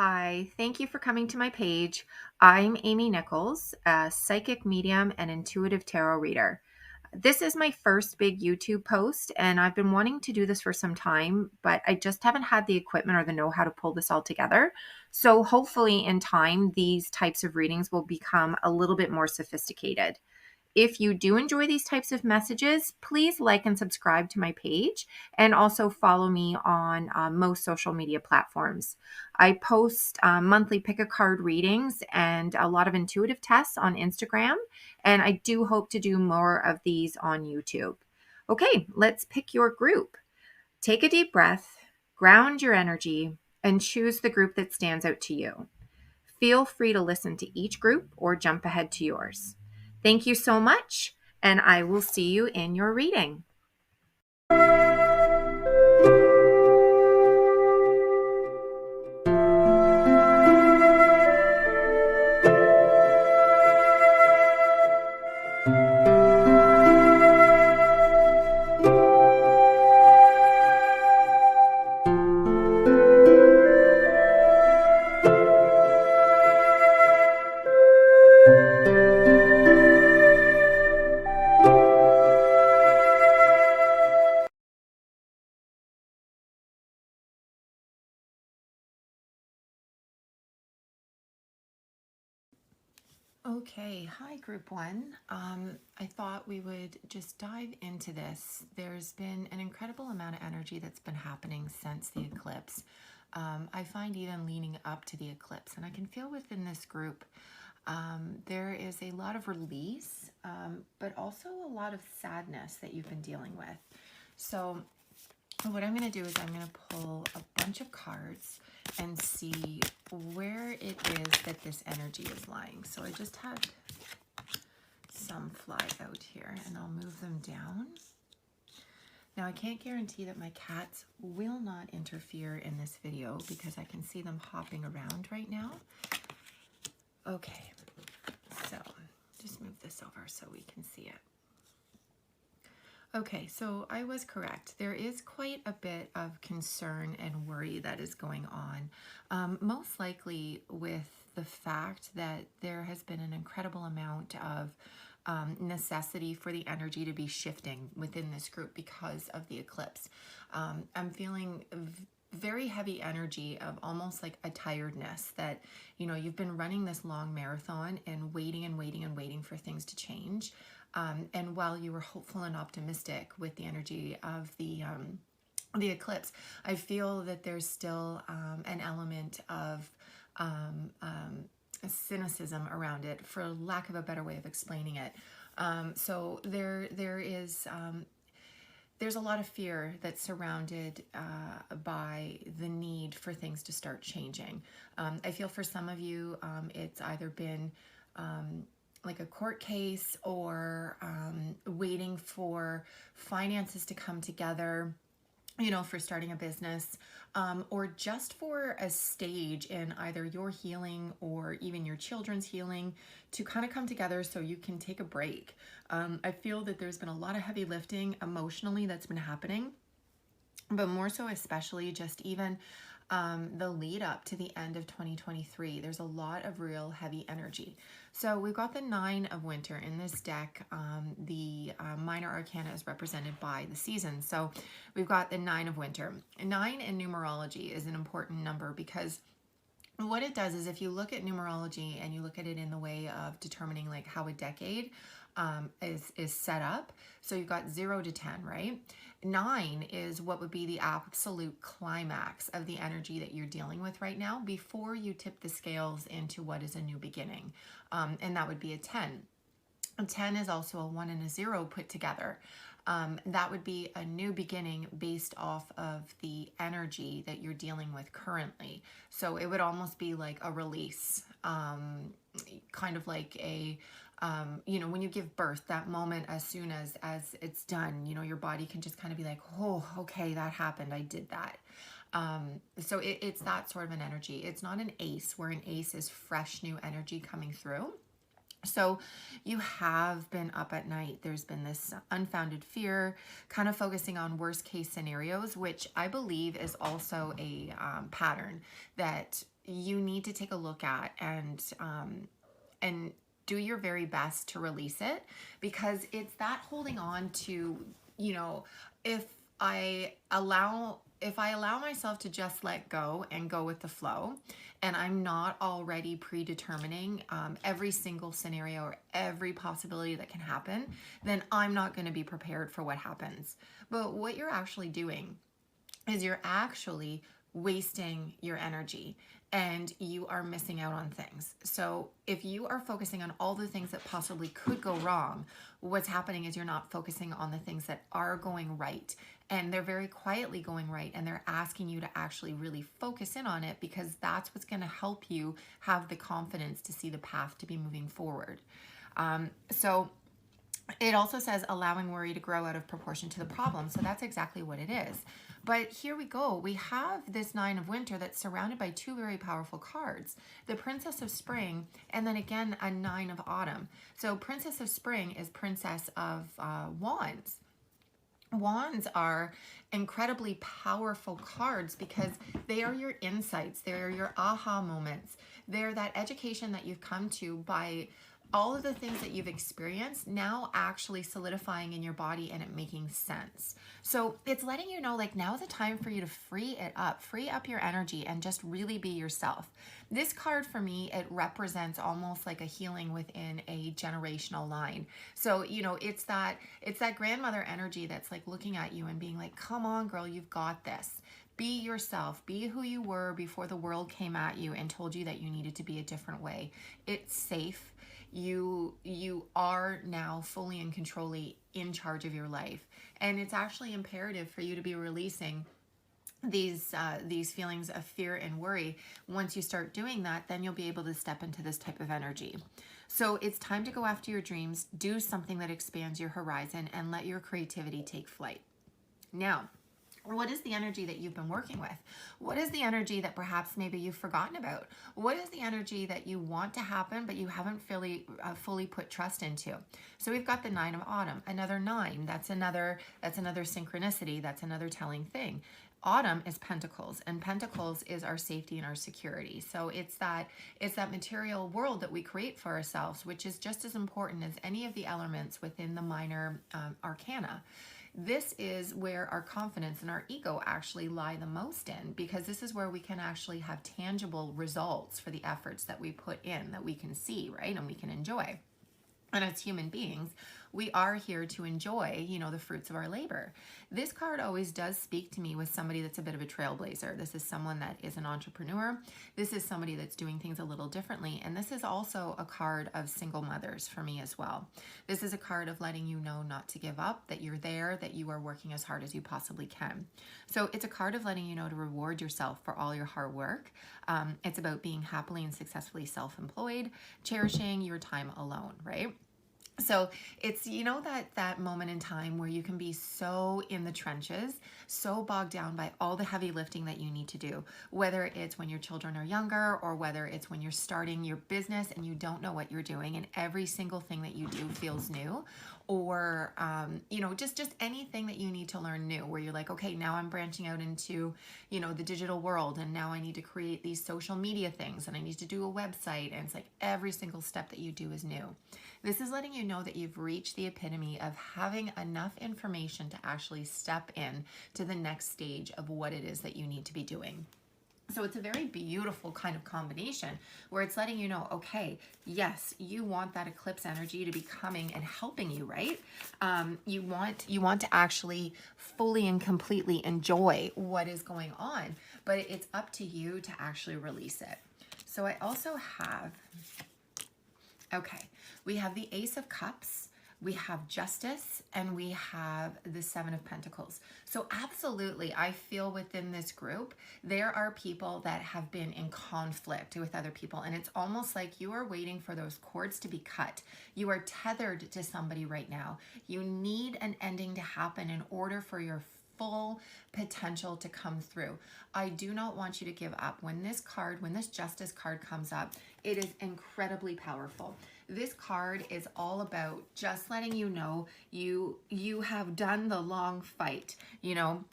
Hi, thank you for coming to my page. I'm Amy Nichols, a psychic medium and intuitive tarot reader. This is my first big YouTube post, and I've been wanting to do this for some time, but I just haven't had the equipment or the know-how to pull this all together. So hopefully in time, these types of readings will become a little bit more sophisticated. If you do enjoy these types of messages, please like and subscribe to my page and also follow me on most social media platforms. I post monthly pick a card readings and a lot of intuitive tests on Instagram, and I do hope to do more of these on YouTube. Okay, let's pick your group. Take a deep breath, ground your energy, and choose the group that stands out to you. Feel free to listen to each group or jump ahead to yours. Thank you so much, and I will see you in your reading. Okay, hi group one. I thought we would just dive into this. There's been an incredible amount of energy that's been happening since the eclipse. I find even leading up to the eclipse, and I can feel within this group there is a lot of release, but also a lot of sadness that you've been dealing with. So what I'm going to do is I'm going to pull a bunch of cards and see where it is that this energy is lying. So I just had some fly out here, and I'll move them down. Now I can't guarantee that my cats will not interfere in this video because I can see them hopping around right now. Okay, so just move this over so we can see it. Okay, so I was correct. There is quite a bit of concern and worry that is going on, most likely with the fact that there has been an incredible amount of necessity for the energy to be shifting within this group because of the eclipse. I'm feeling very heavy energy of almost like a tiredness that, you know, you've been running this long marathon and waiting and waiting and waiting for things to change. And while you were hopeful and optimistic with the energy of the eclipse, I feel that there's still an element of cynicism around it, for lack of a better way of explaining it. So there's a lot of fear that's surrounded by the need for things to start changing. I feel for some of you, it's either been like a court case or waiting for finances to come together, you know, for starting a business, or just for a stage in either your healing or even your children's healing to kind of come together so you can take a break. I feel that there's been a lot of heavy lifting emotionally that's been happening, but more so especially just even the lead up to the end of 2023. There's a lot of real heavy energy. So we've got the Nine of Winter in this deck. The minor arcana is represented by the seasons. So we've got the Nine of Winter. 9 in numerology is an important number because what it does is, if you look at numerology and you look at it in the way of determining like how a decade is set up, so you've got 0 to 10, right? 9 is what would be the absolute climax of the energy that you're dealing with right now before you tip the scales into what is a new beginning, and that would be a 10. A 10 is also a 1 and a 0 put together. That would be a new beginning based off of the energy that you're dealing with currently. So it would almost be like a release, kind of like a, you know, when you give birth, that moment as soon as it's done, you know, your body can just kind of be like, oh, okay, that happened. I did that. So it's that sort of an energy. It's not an ace, where an ace is fresh new energy coming through. So you have been up at night. There's been this unfounded fear, kind of focusing on worst case scenarios, which I believe is also a pattern that you need to take a look at and do your very best to release it, because it's that holding on to, you know, if I allow myself to just let go and go with the flow, and I'm not already predetermining every single scenario or every possibility that can happen, then I'm not going to be prepared for what happens. But what you're actually doing is you're actually wasting your energy, and you are missing out on things. So if you are focusing on all the things that possibly could go wrong, what's happening is you're not focusing on the things that are going right, and they're very quietly going right, and they're asking you to actually really focus in on it, because that's what's going to help you have the confidence to see the path to be moving forward. So it also says allowing worry to grow out of proportion to the problem. So that's exactly what it is. But here we go. We have this Nine of Winter that's surrounded by two very powerful cards. The Princess of Spring, and then again a Nine of Autumn. So Princess of Spring is Princess of Wands. Wands are incredibly powerful cards because they are your insights. They're your aha moments. They're that education that you've come to by all of the things that you've experienced now actually solidifying in your body and it making sense. So it's letting you know, like, now is the time for you to free up your energy and just really be yourself. This card for me, it represents almost like a healing within a generational line. So, it's that grandmother energy that's like looking at you and being like, come on, girl, you've got this. Be yourself. Be who you were before the world came at you and told you that you needed to be a different way. It's safe. You are now fully and controlly in charge of your life, and it's actually imperative for you to be releasing these feelings of fear and worry. Once you start doing that, then you'll be able to step into this type of energy. So it's time to go after your dreams, do something that expands your horizon, and let your creativity take flight. Now, what is the energy that you've been working with? What is the energy that perhaps maybe you've forgotten about? What is the energy that you want to happen but you haven't fully put trust into? So we've got the Nine of Autumn, another nine. That's another synchronicity. That's another telling thing. Autumn is Pentacles, and Pentacles is our safety and our security. So it's that material world that we create for ourselves, which is just as important as any of the elements within the minor arcana. This is where our confidence and our ego actually lie the most in, because this is where we can actually have tangible results for the efforts that we put in, that we can see, right? And we can enjoy. And as human beings, we are here to enjoy, the fruits of our labor. This card always does speak to me with somebody that's a bit of a trailblazer. This is someone that is an entrepreneur. This is somebody that's doing things a little differently. And this is also a card of single mothers for me as well. This is a card of letting you know not to give up, that you're there, that you are working as hard as you possibly can. So it's a card of letting you know to reward yourself for all your hard work. It's about being happily and successfully self-employed, cherishing your time alone, right? So it's, that moment in time where you can be so in the trenches, so bogged down by all the heavy lifting that you need to do, whether it's when your children are younger or whether it's when you're starting your business and you don't know what you're doing and every single thing that you do feels new, or, just anything that you need to learn new, where you're like, okay, now I'm branching out into, the digital world, and now I need to create these social media things, and I need to do a website, and it's like every single step that you do is new. This is letting you know that you've reached the epitome of having enough information to actually step in to the next stage of what it is that you need to be doing. So it's a very beautiful kind of combination where it's letting you know, okay, yes, you want that eclipse energy to be coming and helping you, right? You want to actually fully and completely enjoy what is going on, but it's up to you to actually release it. So I also have, okay, we have the Ace of Cups, we have Justice, and we have the Seven of Pentacles. So absolutely, I feel within this group, there are people that have been in conflict with other people, and it's almost like you are waiting for those cords to be cut. You are tethered to somebody right now. You need an ending to happen in order for your full potential to come through. I do not want you to give up. When this Justice card comes up, it is incredibly powerful. this card is all about just letting you know you have done the long fight. You know,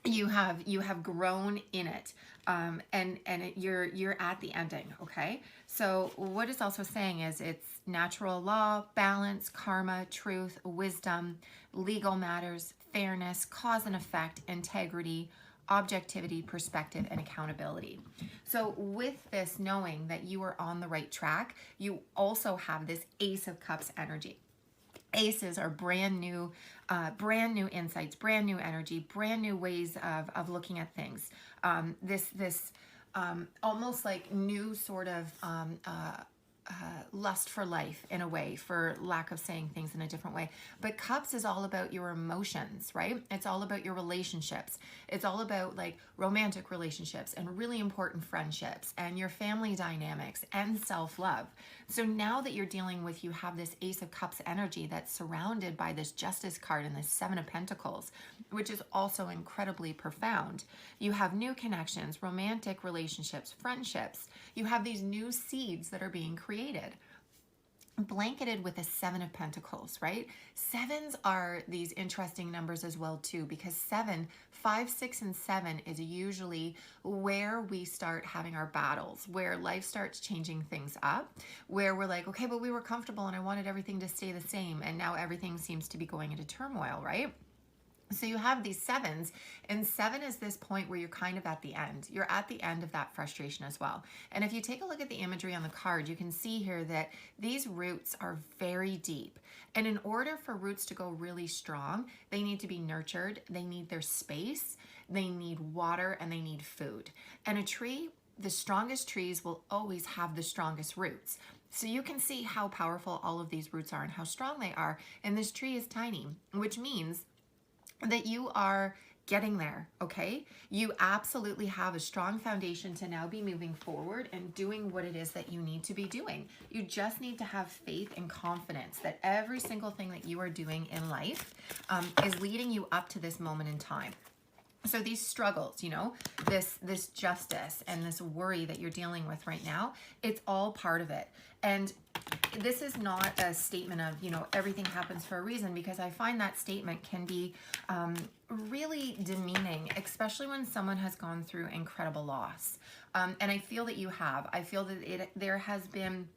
you have grown in it, you're at the ending. Okay, so what it's also saying is it's natural law, balance, karma, truth, wisdom, legal matters, fairness, cause and effect, integrity, objectivity, perspective, and accountability. So with this knowing that you are on the right track, you also have this Ace of Cups energy. Aces are brand new insights, brand new energy, brand new ways of looking at things. This almost like new sort of lust for life, in a way, for lack of saying things in a different way. But cups is all about your emotions, right? It's all about your relationships. It's all about like romantic relationships and really important friendships and your family dynamics and self-love. So now that you're dealing with, you have this Ace of Cups energy that's surrounded by this Justice card and this Seven of Pentacles, which is also incredibly profound. You have new connections, romantic relationships, friendships. You have these new seeds that are being created, blanketed with a Seven of Pentacles, right? Sevens are these interesting numbers as well too, because 7, 5, 6, and 7 is usually where we start having our battles, where life starts changing things up, where we're like, okay, but we were comfortable and I wanted everything to stay the same, and now everything seems to be going into turmoil, right? So you have these sevens, and 7 is this point where you're kind of at the end. You're at the end of that frustration as well. And if you take a look at the imagery on the card, you can see here that these roots are very deep. And in order for roots to go really strong, they need to be nurtured, they need their space, they need water, and they need food. And a tree, the strongest trees will always have the strongest roots. So you can see how powerful all of these roots are and how strong they are. And this tree is tiny, which means that you are getting there, okay? You absolutely have a strong foundation to now be moving forward and doing what it is that you need to be doing. You just need to have faith and confidence that every single thing that you are doing in life is leading you up to this moment in time. So these struggles, you know, this justice and this worry that you're dealing with right now, it's all part of it. And this is not a statement of, you know, everything happens for a reason, because I find that statement can be really demeaning, especially when someone has gone through incredible loss. And I feel that you have. I feel that there has been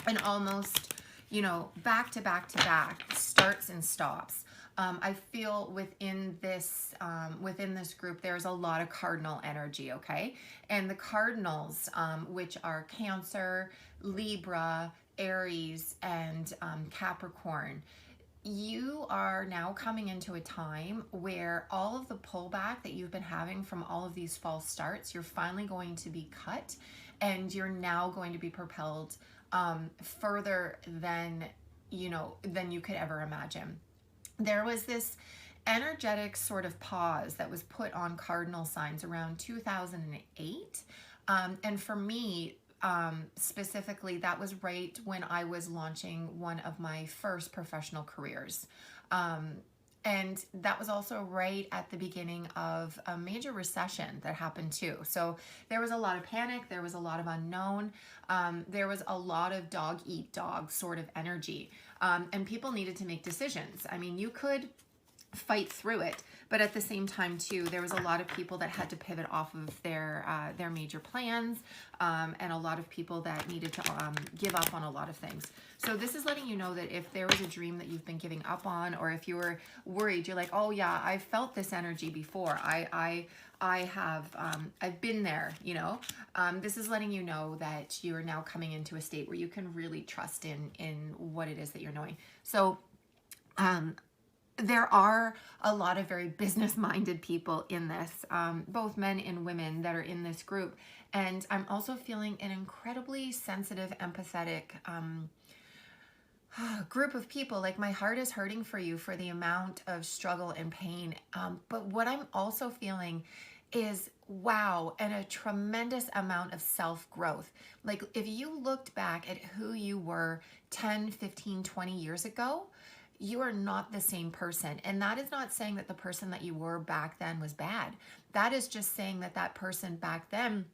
an almost, you know, back to back to back starts and stops. I feel within this group, there's a lot of cardinal energy, okay? And the cardinals, which are Cancer, Libra, Aries, and Capricorn, you are now coming into a time where all of the pullback that you've been having from all of these false starts, you're finally going to be cut, and you're now going to be propelled further than you could ever imagine. There was this energetic sort of pause that was put on cardinal signs around 2008. And for me, specifically, that was right when I was launching one of my first professional careers. And that was also right at the beginning of a major recession that happened too. So there was a lot of panic, there was a lot of unknown, there was a lot of dog eat dog sort of energy. And people needed to make decisions. I mean, you could fight through it, but at the same time too, there was a lot of people that had to pivot off of their major plans, and a lot of people that needed to give up on a lot of things. So this is letting you know that if there was a dream that you've been giving up on, or if you were worried, you're like, oh yeah, I felt this energy before. I've been there, you know. This is letting you know that you are now coming into a state where you can really trust in what it is that you're knowing. So, there are a lot of very business-minded people in this, both men and women that are in this group. And I'm also feeling an incredibly sensitive, empathetic group of people. Like, my heart is hurting for you for the amount of struggle and pain. But what I'm also feeling is wow, and a tremendous amount of self-growth. Like, if you looked back at who you were 10, 15, 20 years ago, you are not the same person. And that is not saying that the person that you were back then was bad. That is just saying that that person back then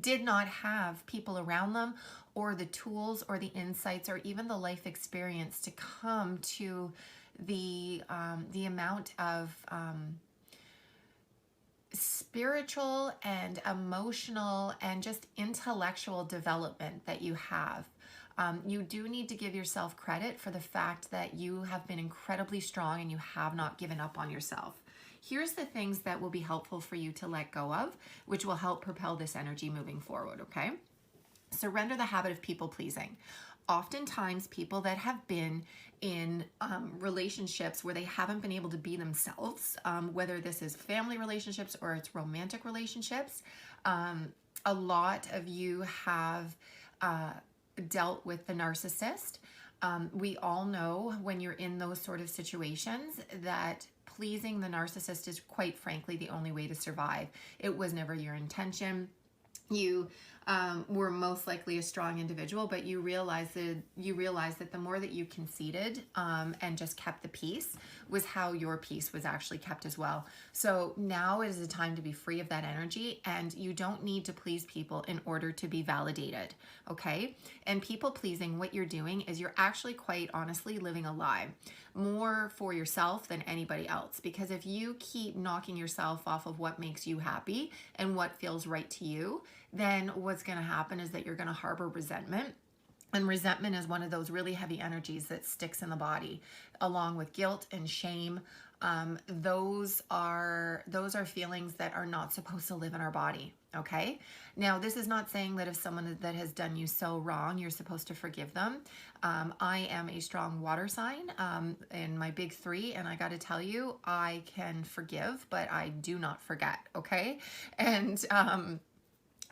did not have people around them or the tools or the insights or even the life experience to come to the amount of spiritual and emotional and just intellectual development that you have. You do need to give yourself credit for the fact that you have been incredibly strong and you have not given up on yourself. Here's the things that will be helpful for you to let go of, which will help propel this energy moving forward, okay? Surrender the habit of people pleasing. Oftentimes, people that have been in relationships where they haven't been able to be themselves, whether this is family relationships or it's romantic relationships, a lot of you have dealt with the narcissist. We all know when you're in those sort of situations that pleasing the narcissist is quite frankly the only way to survive. It was never your intention. You were most likely a strong individual, but you realized that the more that you conceded and just kept the peace was how your peace was actually kept as well. So now is the time to be free of that energy, and you don't need to please people in order to be validated, okay? And people pleasing, what you're doing is you're actually quite honestly living a lie, more for yourself than anybody else. Because if you keep knocking yourself off of what makes you happy and what feels right to you, then what's going to happen is that you're going to harbor resentment. And resentment is one of those really heavy energies that sticks in the body, along with guilt and shame. Those are feelings that are not supposed to live in our body. Okay. Now, this is not saying that if someone that has done you so wrong, you're supposed to forgive them. I am a strong water sign in my big 3, and I got to tell you, I can forgive, but I do not forget. Okay. And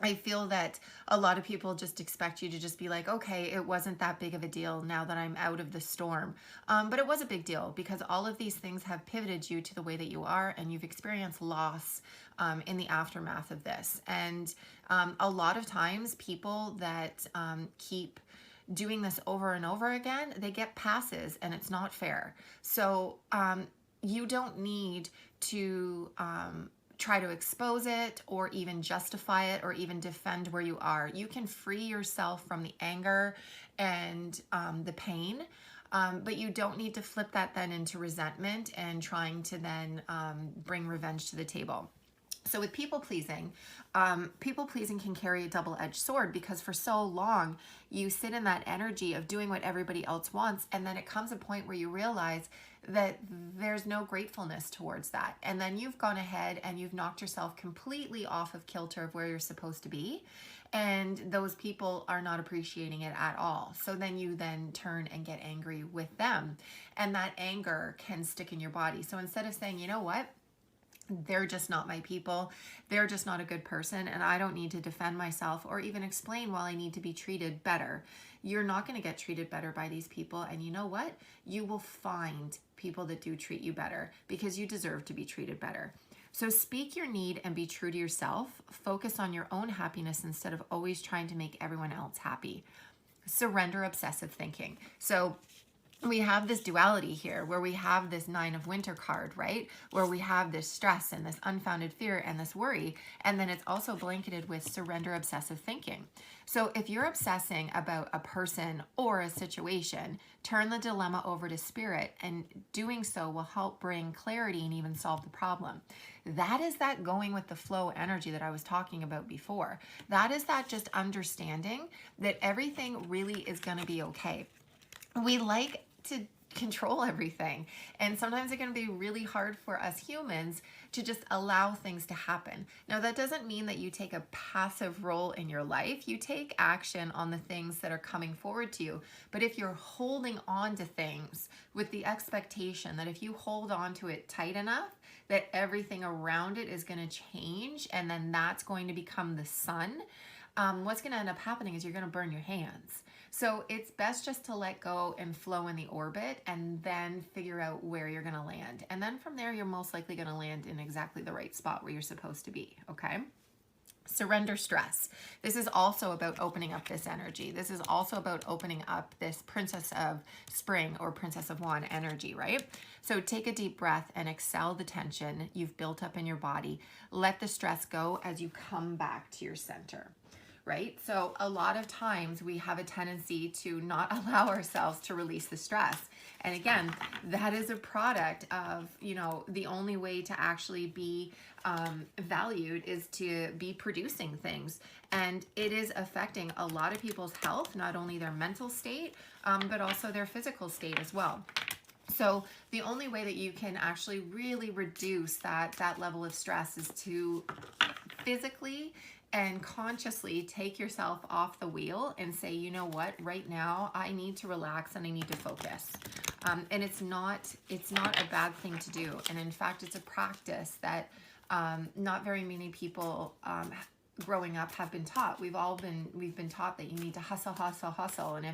I feel that a lot of people just expect you to just be like, okay, it wasn't that big of a deal now that I'm out of the storm. But it was a big deal because all of these things have pivoted you to the way that you are, and you've experienced loss in the aftermath of this. And a lot of times people that keep doing this over and over again, they get passes, and it's not fair. So you don't need to try to expose it or even justify it or even defend where you are. You can free yourself from the anger and the pain, but you don't need to flip that then into resentment and trying to then bring revenge to the table. So with people pleasing can carry a double-edged sword, because for so long you sit in that energy of doing what everybody else wants, and then it comes a point where you realize that there's no gratefulness towards that. And then you've gone ahead and you've knocked yourself completely off of kilter of where you're supposed to be. And those people are not appreciating it at all. So then you then turn and get angry with them. And that anger can stick in your body. So instead of saying, you know what? They're just not my people. They're just not a good person, and I don't need to defend myself or even explain why I need to be treated better. You're not going to get treated better by these people, and you know what? You will find people that do treat you better because you deserve to be treated better. So speak your need and be true to yourself. Focus on your own happiness instead of always trying to make everyone else happy. Surrender obsessive thinking. So we have this duality here where we have this 9 of Winter card, right? Where we have this stress and this unfounded fear and this worry. And then it's also blanketed with surrender obsessive thinking. So if you're obsessing about a person or a situation, turn the dilemma over to spirit, and doing so will help bring clarity and even solve the problem. That is that going with the flow energy that I was talking about before. That is that just understanding that everything really is going to be okay. We like to control everything, and sometimes it can be really hard for us humans to just allow things to happen. Now, that doesn't mean that you take a passive role in your life. You take action on the things that are coming forward to you. But if you're holding on to things with the expectation that if you hold on to it tight enough, that everything around it is going to change, and then that's going to become the sun, what's going to end up happening is you're going to burn your hands. So it's best just to let go and flow in the orbit, and then figure out where you're going to land. And then from there, you're most likely going to land in exactly the right spot where you're supposed to be, okay? Surrender stress. This is also about opening up this energy. This is also about opening up this Princess of Spring or Princess of Wand energy, right? So take a deep breath and exhale the tension you've built up in your body. Let the stress go as you come back to your center, right? So a lot of times we have a tendency to not allow ourselves to release the stress. And again, that is a product of, you know, the only way to actually be valued is to be producing things. And it is affecting a lot of people's health, not only their mental state, but also their physical state as well. So the only way that you can actually really reduce that level of stress is to physically and consciously take yourself off the wheel and say, you know what, right now I need to relax and I need to focus. And it's not a bad thing to do. And in fact, it's a practice that not very many people growing up have been taught. We've been taught that you need to hustle, hustle, hustle. And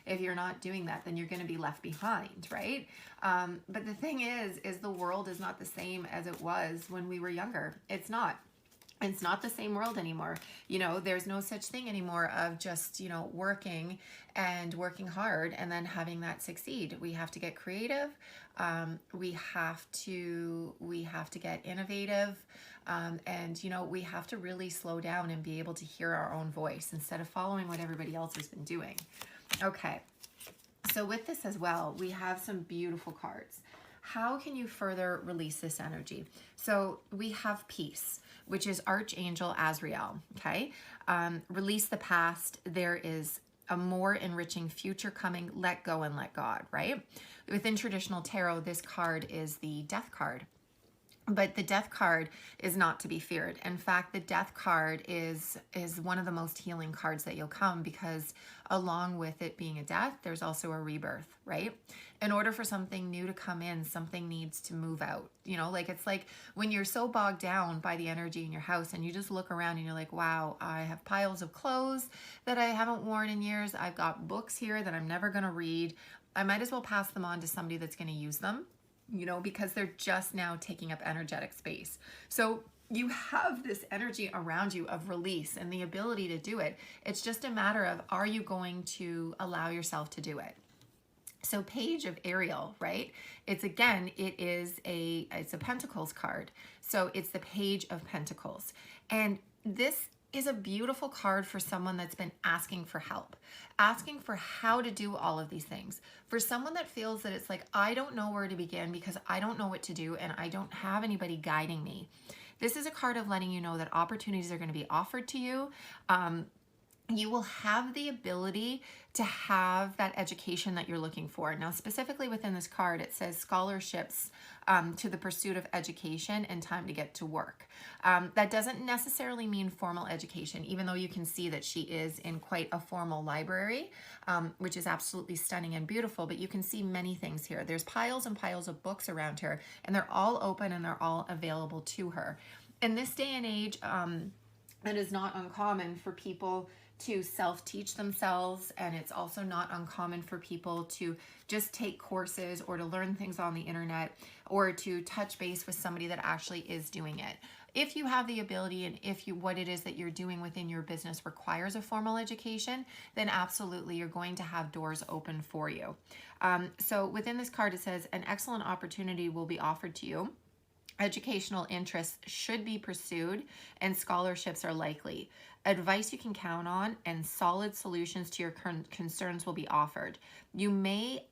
if you're not doing that, then you're going to be left behind, right? But the thing is the world is not the same as it was when we were younger. It's not. It's not the same world anymore. You know, there's no such thing anymore of just, you know, working and working hard and then having that succeed. We have to get creative. We have to get innovative. And, you know, we have to really slow down and be able to hear our own voice instead of following what everybody else has been doing. Okay. So with this as well, we have some beautiful cards. How can you further release this energy? So we have peace, which is Archangel Azrael, okay? Release the past. There is a more enriching future coming. Let go and let God, right? Within traditional tarot, this card is the Death card. But the Death card is not to be feared. In fact, the Death card is one of the most healing cards that you'll come, because along with it being a death, there's also a rebirth, right? In order for something new to come in, something needs to move out. You know, like it's like when you're so bogged down by the energy in your house and you just look around and you're like, wow, I have piles of clothes that I haven't worn in years. I've got books here that I'm never going to read. I might as well pass them on to somebody that's going to use them, you know, because they're just now taking up energetic space. So you have this energy around you of release and the ability to do it. It's just a matter of, are you going to allow yourself to do it? So Page of Ariel, right? It's a Pentacles card. So it's the Page of Pentacles. And this is a beautiful card for someone that's been asking for help, asking for how to do all of these things. For someone that feels that it's like, I don't know where to begin because I don't know what to do and I don't have anybody guiding me. This is a card of letting you know that opportunities are going to be offered to you. You will have the ability to have that education that you're looking for. Now, specifically within this card, it says scholarships to the pursuit of education and time to get to work. That doesn't necessarily mean formal education, even though you can see that she is in quite a formal library, which is absolutely stunning and beautiful, but you can see many things here. There's piles and piles of books around her, and they're all open and they're all available to her. In this day and age, it is not uncommon for people to self-teach themselves, and it's also not uncommon for people to just take courses or to learn things on the internet or to touch base with somebody that actually is doing it. If you have the ability and if what it is that you're doing within your business requires a formal education, then absolutely you're going to have doors open for you. So within this card, it says an excellent opportunity will be offered to you. Educational interests should be pursued and scholarships are likely. Advice you can count on and solid solutions to your concerns will be offered. You may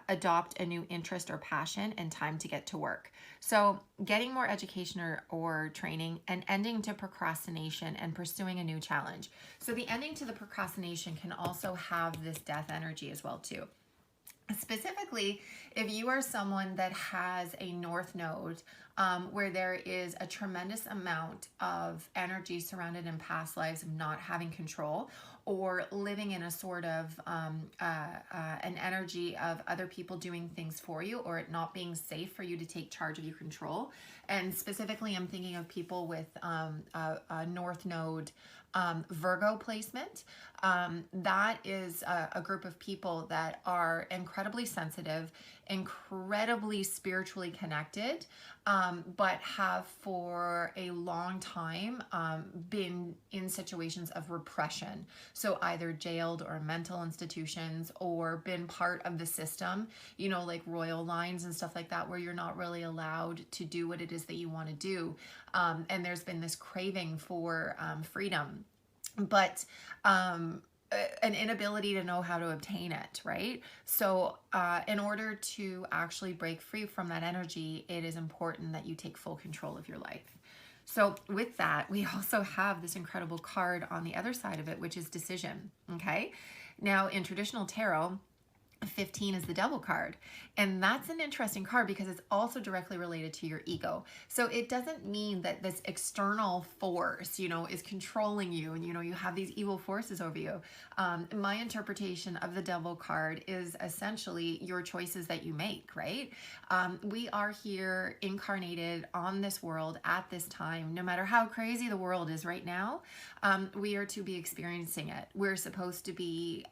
adopt a new interest or passion and time to get to work. So getting more education or training, and ending to procrastination and pursuing a new challenge. So the ending to the procrastination can also have this death energy as well too. Specifically, if you are someone that has a north node where there is a tremendous amount of energy surrounded in past lives of not having control, or living in a sort of an energy of other people doing things for you, or it not being safe for you to take charge of your control. And specifically, I'm thinking of people with a north node Virgo placement. That is a group of people that are incredibly sensitive incredibly spiritually connected, but have for a long time been in situations of repression. So either jailed or mental institutions, or been part of the system, you know, like royal lines and stuff like that, where you're not really allowed to do what it is that you want to do. And there's been this craving for freedom, but an inability to know how to obtain it, right? So in order to actually break free from that energy, it is important that you take full control of your life. So with that, we also have this incredible card on the other side of it, which is decision, okay? Now, in traditional tarot, 15 is the Devil card, and that's an interesting card because it's also directly related to your ego. So it doesn't mean that this external force, you know, is controlling you and, you know, you have these evil forces over you. My interpretation of the Devil card is essentially your choices that you make, right? We are here incarnated on this world at this time. No matter how crazy the world is right now, we are to be experiencing it. We're supposed to be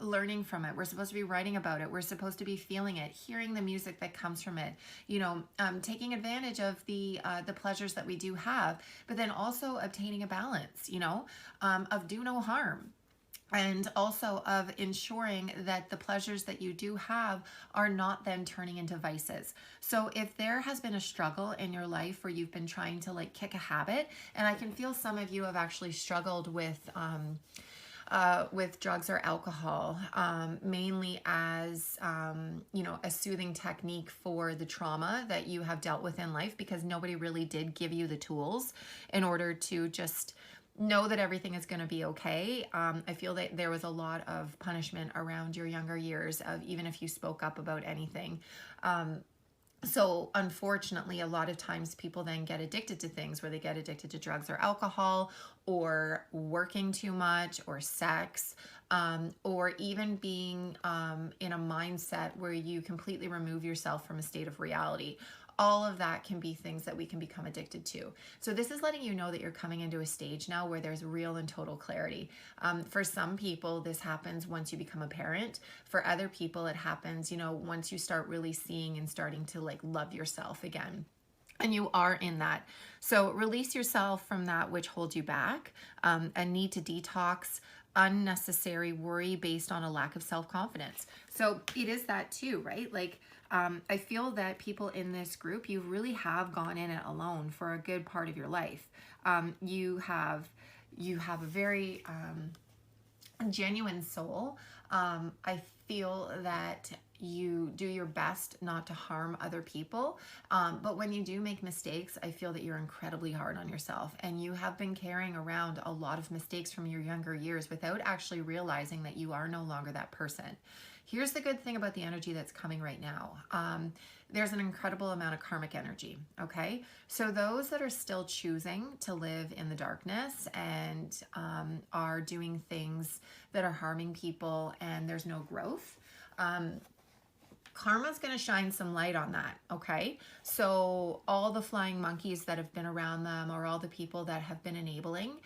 learning from it. We're supposed to be writing about it. We're supposed to be feeling it, hearing the music that comes from it, you know, taking advantage of the pleasures that we do have, but then also obtaining a balance, you know, of do no harm. And also of ensuring that the pleasures that you do have are not then turning into vices. So if there has been a struggle in your life where you've been trying to like kick a habit, and I can feel some of you have actually struggled with drugs or alcohol, mainly as, you know, a soothing technique for the trauma that you have dealt with in life, because nobody really did give you the tools in order to just know that everything is going to be okay. I feel that there was a lot of punishment around your younger years, of even if you spoke up about anything. So unfortunately, a lot of times people then get addicted to things, where they get addicted to drugs or alcohol, or working too much, or sex, or even being in a mindset where you completely remove yourself from a state of reality. All of that can be things that we can become addicted to. So this is letting you know that you're coming into a stage now where there's real and total clarity. For some people, this happens once you become a parent. For other people, it happens, you know, once you start really seeing and starting to like love yourself again. And you are in that. So release yourself from that which holds you back, a need to detox, unnecessary worry based on a lack of self-confidence. So it is that too, right? Like, I feel that people in this group, you really have gone in it alone for a good part of your life. You have a very genuine soul. I feel that you do your best not to harm other people, but when you do make mistakes, I feel that you're incredibly hard on yourself, and you have been carrying around a lot of mistakes from your younger years without actually realizing that you are no longer that person. Here's the good thing about the energy that's coming right now. There's an incredible amount of karmic energy, okay? So those that are still choosing to live in the darkness and are doing things that are harming people and there's no growth, karma's going to shine some light on that, okay? So all the flying monkeys that have been around them, or all the people that have been enabling,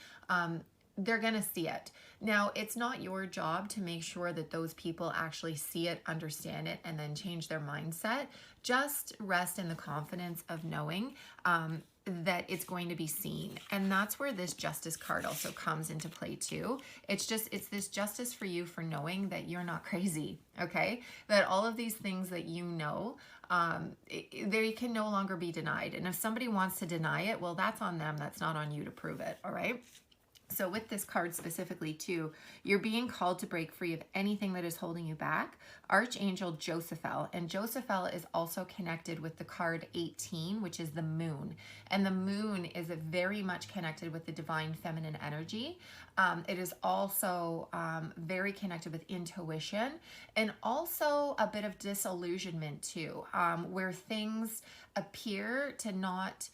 they're going to see it. Now, it's not your job to make sure that those people actually see it, understand it, and then change their mindset. Just rest in the confidence of knowing that it's going to be seen. And that's where this justice card also comes into play too. It's this justice for you, for knowing that you're not crazy, okay? That all of these things that you know, they can no longer be denied. And if somebody wants to deny it, well, that's on them. That's not on you to prove it, all right? So with this card specifically too, you're being called to break free of anything that is holding you back. Archangel Josephiel, and Josephiel is also connected with the card 18, which is the moon. And the moon is very much connected with the divine feminine energy. It is also very connected with intuition, and also a bit of disillusionment too, where things appear to not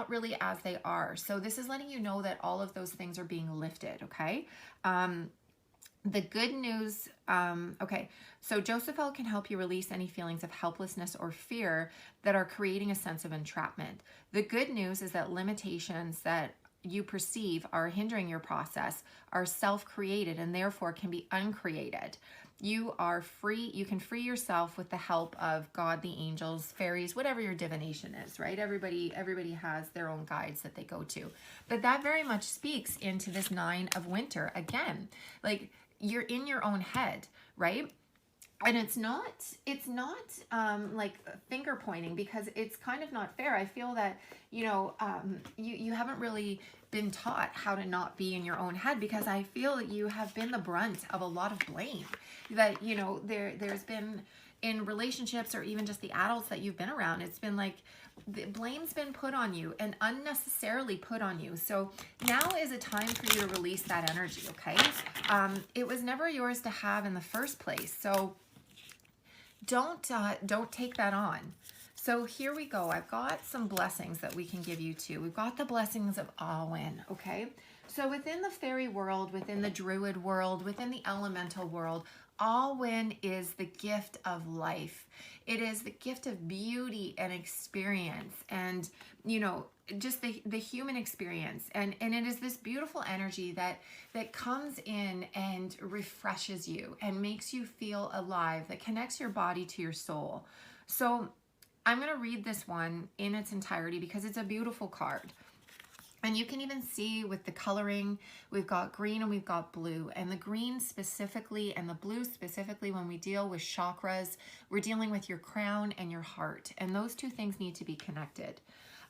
really as they are. So this is letting you know that all of those things are being lifted, okay? The good news, okay, so Josephiel can help you release any feelings of helplessness or fear that are creating a sense of entrapment. The good news is that limitations that you perceive are hindering your process are self-created and therefore can be uncreated. You are free. You can free yourself with the help of God, the angels, fairies, whatever your divination is, right? Everybody has their own guides that they go to. But that very much speaks into this 9 of winter. Again, like you're in your own head, right? And it's not like finger pointing, because it's kind of not fair. I feel that, you haven't really been taught how to not be in your own head, because I feel that you have been the brunt of a lot of blame that, there's been in relationships, or even just the adults that you've been around. It's been like the blame's been put on you, and unnecessarily put on you. So now is a time for you to release that energy, okay? It was never yours to have in the first place. So don't take that on. So here we go. I've got some blessings that we can give you too. We've got the blessings of Awen, okay? So within the fairy world, within the druid world, within the elemental world, Awen is the gift of life. It is the gift of beauty and experience, and just the human experience, and it is this beautiful energy that comes in and refreshes you and makes you feel alive, that connects your body to your soul. So I'm going to read this one in its entirety because it's a beautiful card. And you can even see with the coloring, we've got green and we've got blue. And the green specifically and the blue specifically, when we deal with chakras, we're dealing with your crown and your heart. And those two things need to be connected.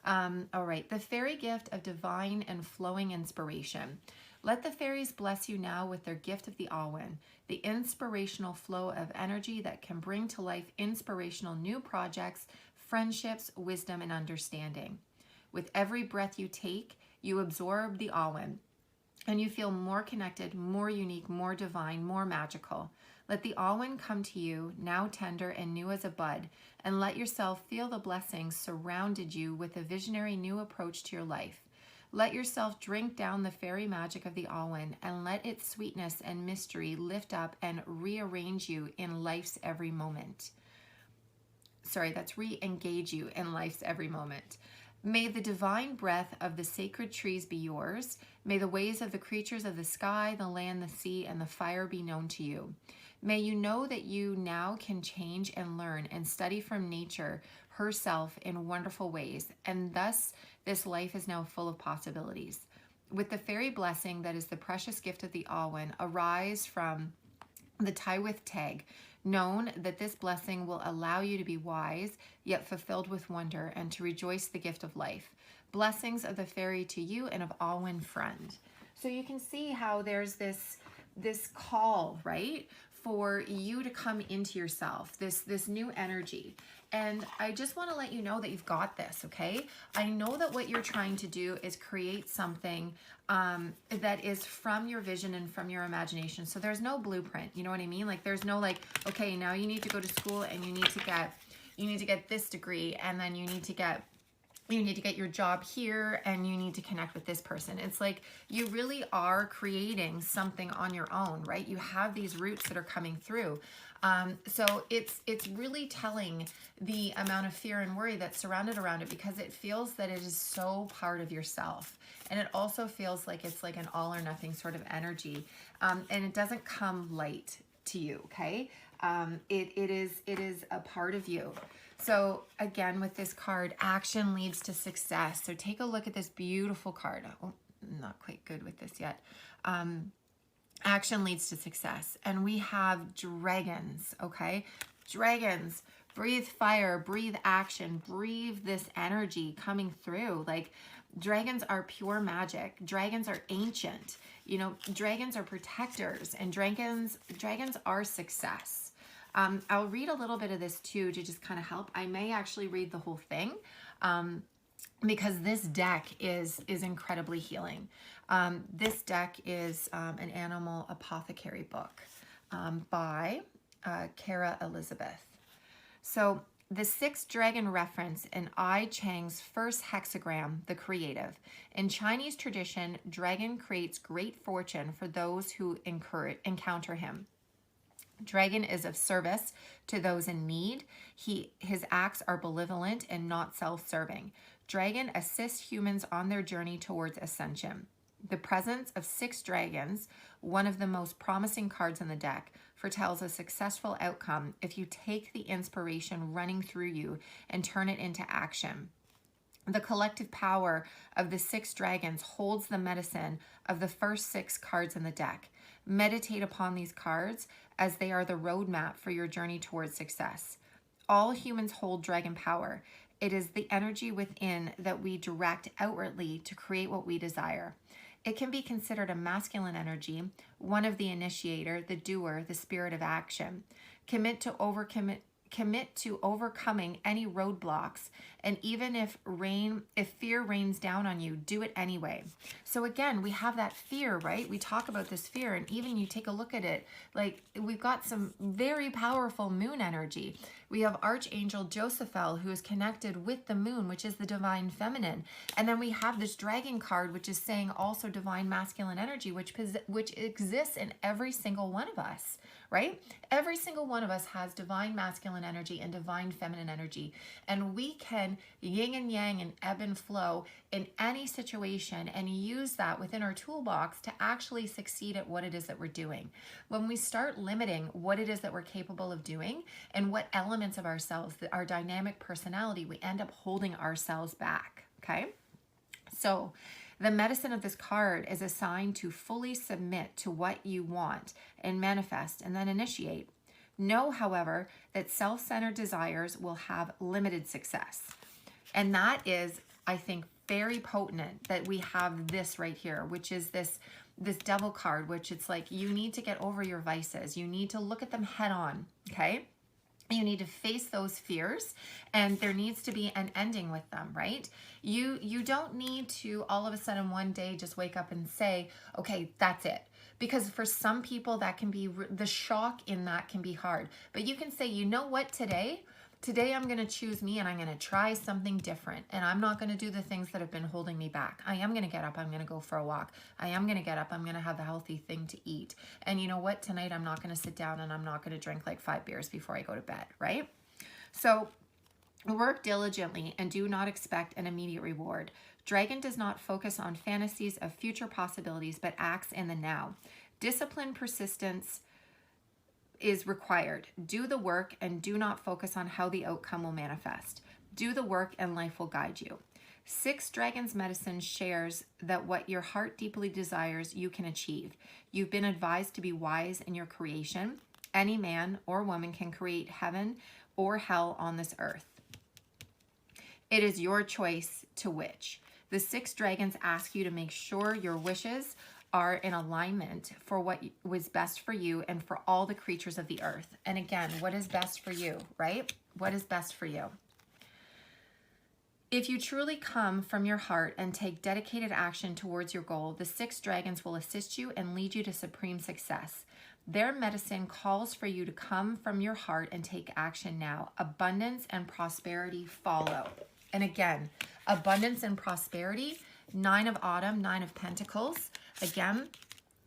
All right, the fairy gift of divine and flowing inspiration. Let the fairies bless you now with their gift of the Awen, the inspirational flow of energy that can bring to life inspirational new projects, friendships, wisdom, and understanding. With every breath you take, you absorb the Awen, and you feel more connected, more unique, more divine, more magical. Let the Awen come to you, now tender and new as a bud, and let yourself feel the blessings surrounded you with a visionary new approach to your life. Let yourself drink down the fairy magic of the Awen, and let its sweetness and mystery lift up and rearrange you in life's every moment. Sorry, that's re-engage you in life's every moment. May the divine breath of the sacred trees be yours. May the ways of the creatures of the sky, the land, the sea, and the fire be known to you. May you know that you now can change and learn and study from nature herself in wonderful ways, and thus this life is now full of possibilities. With the fairy blessing that is the precious gift of the Awen, arise from the Tywith Teg, known that this blessing will allow you to be wise, yet fulfilled with wonder, and to rejoice the gift of life. Blessings of the fairy to you and of Awen friend. So you can see how there's this call, right, for you to come into yourself, this new energy. And I just want to let you know that you've got this, okay? I know that what you're trying to do is create something that is from your vision and from your imagination. So there's no blueprint, you know what I mean? Like there's no like, okay, now you need to go to school and you need to get this degree, and then you need to get your job here, and you need to connect with this person. It's like you really are creating something on your own, right? You have these roots that are coming through. So it's really telling the amount of fear and worry that's surrounded around it, because it feels that it is so part of yourself. And it also feels like it's like an all or nothing sort of energy. And it doesn't come light to you, okay? It is a part of you. So again, with this card, action leads to success. So take a look at this beautiful card. Oh, not quite good with this yet. Action leads to success. And we have dragons, okay? Dragons, breathe fire, breathe action, breathe this energy coming through. Like dragons are pure magic. Dragons are ancient. You know, dragons are protectors, and dragons are success. I'll read a little bit of this too to just kind of help. I may actually read the whole thing because this deck is incredibly healing. This deck is an animal apothecary book by Kara Elizabeth. So the sixth dragon reference in I Chang's first hexagram, the creative. In Chinese tradition, dragon creates great fortune for those who encounter him. Dragon is of service to those in need. His acts are benevolent and not self-serving. Dragon assists humans on their journey towards ascension. The presence of 6 dragons, one of the most promising cards in the deck, foretells a successful outcome if you take the inspiration running through you and turn it into action. The collective power of the 6 dragons holds the medicine of the first 6 cards in the deck. Meditate upon these cards as they are the roadmap for your journey towards success. All humans hold dragon power. It is the energy within that we direct outwardly to create what we desire. It can be considered a masculine energy, one of the initiator, the doer, the spirit of action. Commit to overcoming any roadblocks, and even if fear rains down on you, do it anyway. So again, we have that fear, right? We talk about this fear, and even you take a look at it, like we've got some very powerful moon energy. We have Archangel Josephiel, who is connected with the moon, which is the divine feminine. And then we have this dragon card, which is saying also divine masculine energy, which exists in every single one of us, right? Every single one of us has divine masculine energy and divine feminine energy. And we can yin and yang and ebb and flow in any situation and use that within our toolbox to actually succeed at what it is that we're doing. When we start limiting what it is that we're capable of doing and what elements of ourselves, our dynamic personality, we end up holding ourselves back, okay? So the medicine of this card is assigned to fully submit to what you want and manifest and then initiate. Know, however, that self-centered desires will have limited success. And that is, I think, very potent that we have this right here, which is this devil card, which it's like you need to get over your vices. You need to look at them head on, okay? You need to face those fears, and there needs to be an ending with them, right? You don't need to all of a sudden one day just wake up and say, okay, that's it. Because for some people that can be, the shock in that can be hard. But you can say, you know what, today I'm going to choose me, and I'm going to try something different. And I'm not going to do the things that have been holding me back. I am going to get up. I'm going to go for a walk. I am going to get up. I'm going to have a healthy thing to eat. And you know what? Tonight I'm not going to sit down and I'm not going to drink like 5 beers before I go to bed, right? So work diligently and do not expect an immediate reward. Dragon does not focus on fantasies of future possibilities, but acts in the now. Discipline, persistence is required. Do the work and do not focus on how the outcome will manifest. Do the work and life will guide you. 6 Dragons Medicine shares that what your heart deeply desires, you can achieve. You've been advised to be wise in your creation. Any man or woman can create heaven or hell on this earth. It is your choice to which. The 6 dragons ask you to make sure your wishes are in alignment for what was best for you and for all the creatures of the earth. And again, what is best for you, right? What is best for you? If you truly come from your heart and take dedicated action towards your goal, the 6 dragons will assist you and lead you to supreme success. Their medicine calls for you to come from your heart and take action now. Abundance and prosperity follow. And again, abundance and prosperity, 9 of Autumn, 9 of Pentacles. Again,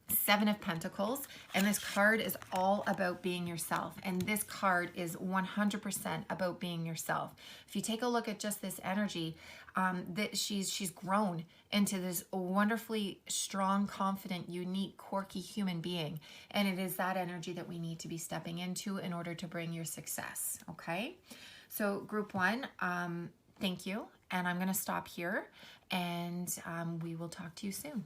7 of Pentacles, and this card is all about being yourself, and this card is 100% about being yourself. If you take a look at just this energy, that she's grown into this wonderfully strong, confident, unique, quirky human being, and it is that energy that we need to be stepping into in order to bring your success, okay? So group 1, thank you, and I'm going to stop here, and we will talk to you soon.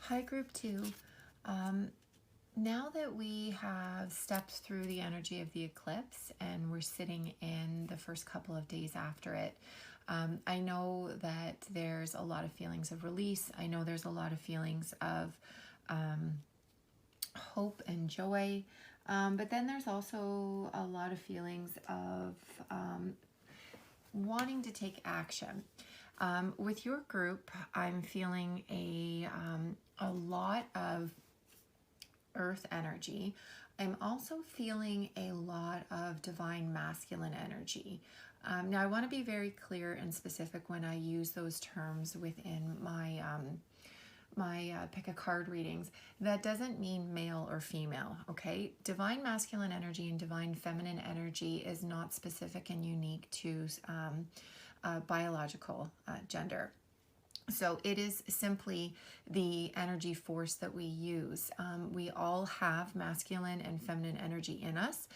Hi, group 2. Now that we have stepped through the energy of the eclipse and we're sitting in the first couple of days after it, I know that there's a lot of feelings of release. I know there's a lot of feelings of hope and joy, but then there's also a lot of feelings of wanting to take action. With your group, I'm feeling a lot of earth energy. I'm also feeling a lot of divine masculine energy. Now, I want to be very clear and specific when I use those terms within my pick a card readings. That doesn't mean male or female, okay? Divine masculine energy and divine feminine energy is not specific and unique to biological gender. So it is simply the energy force that we use. We all have masculine and feminine energy in us.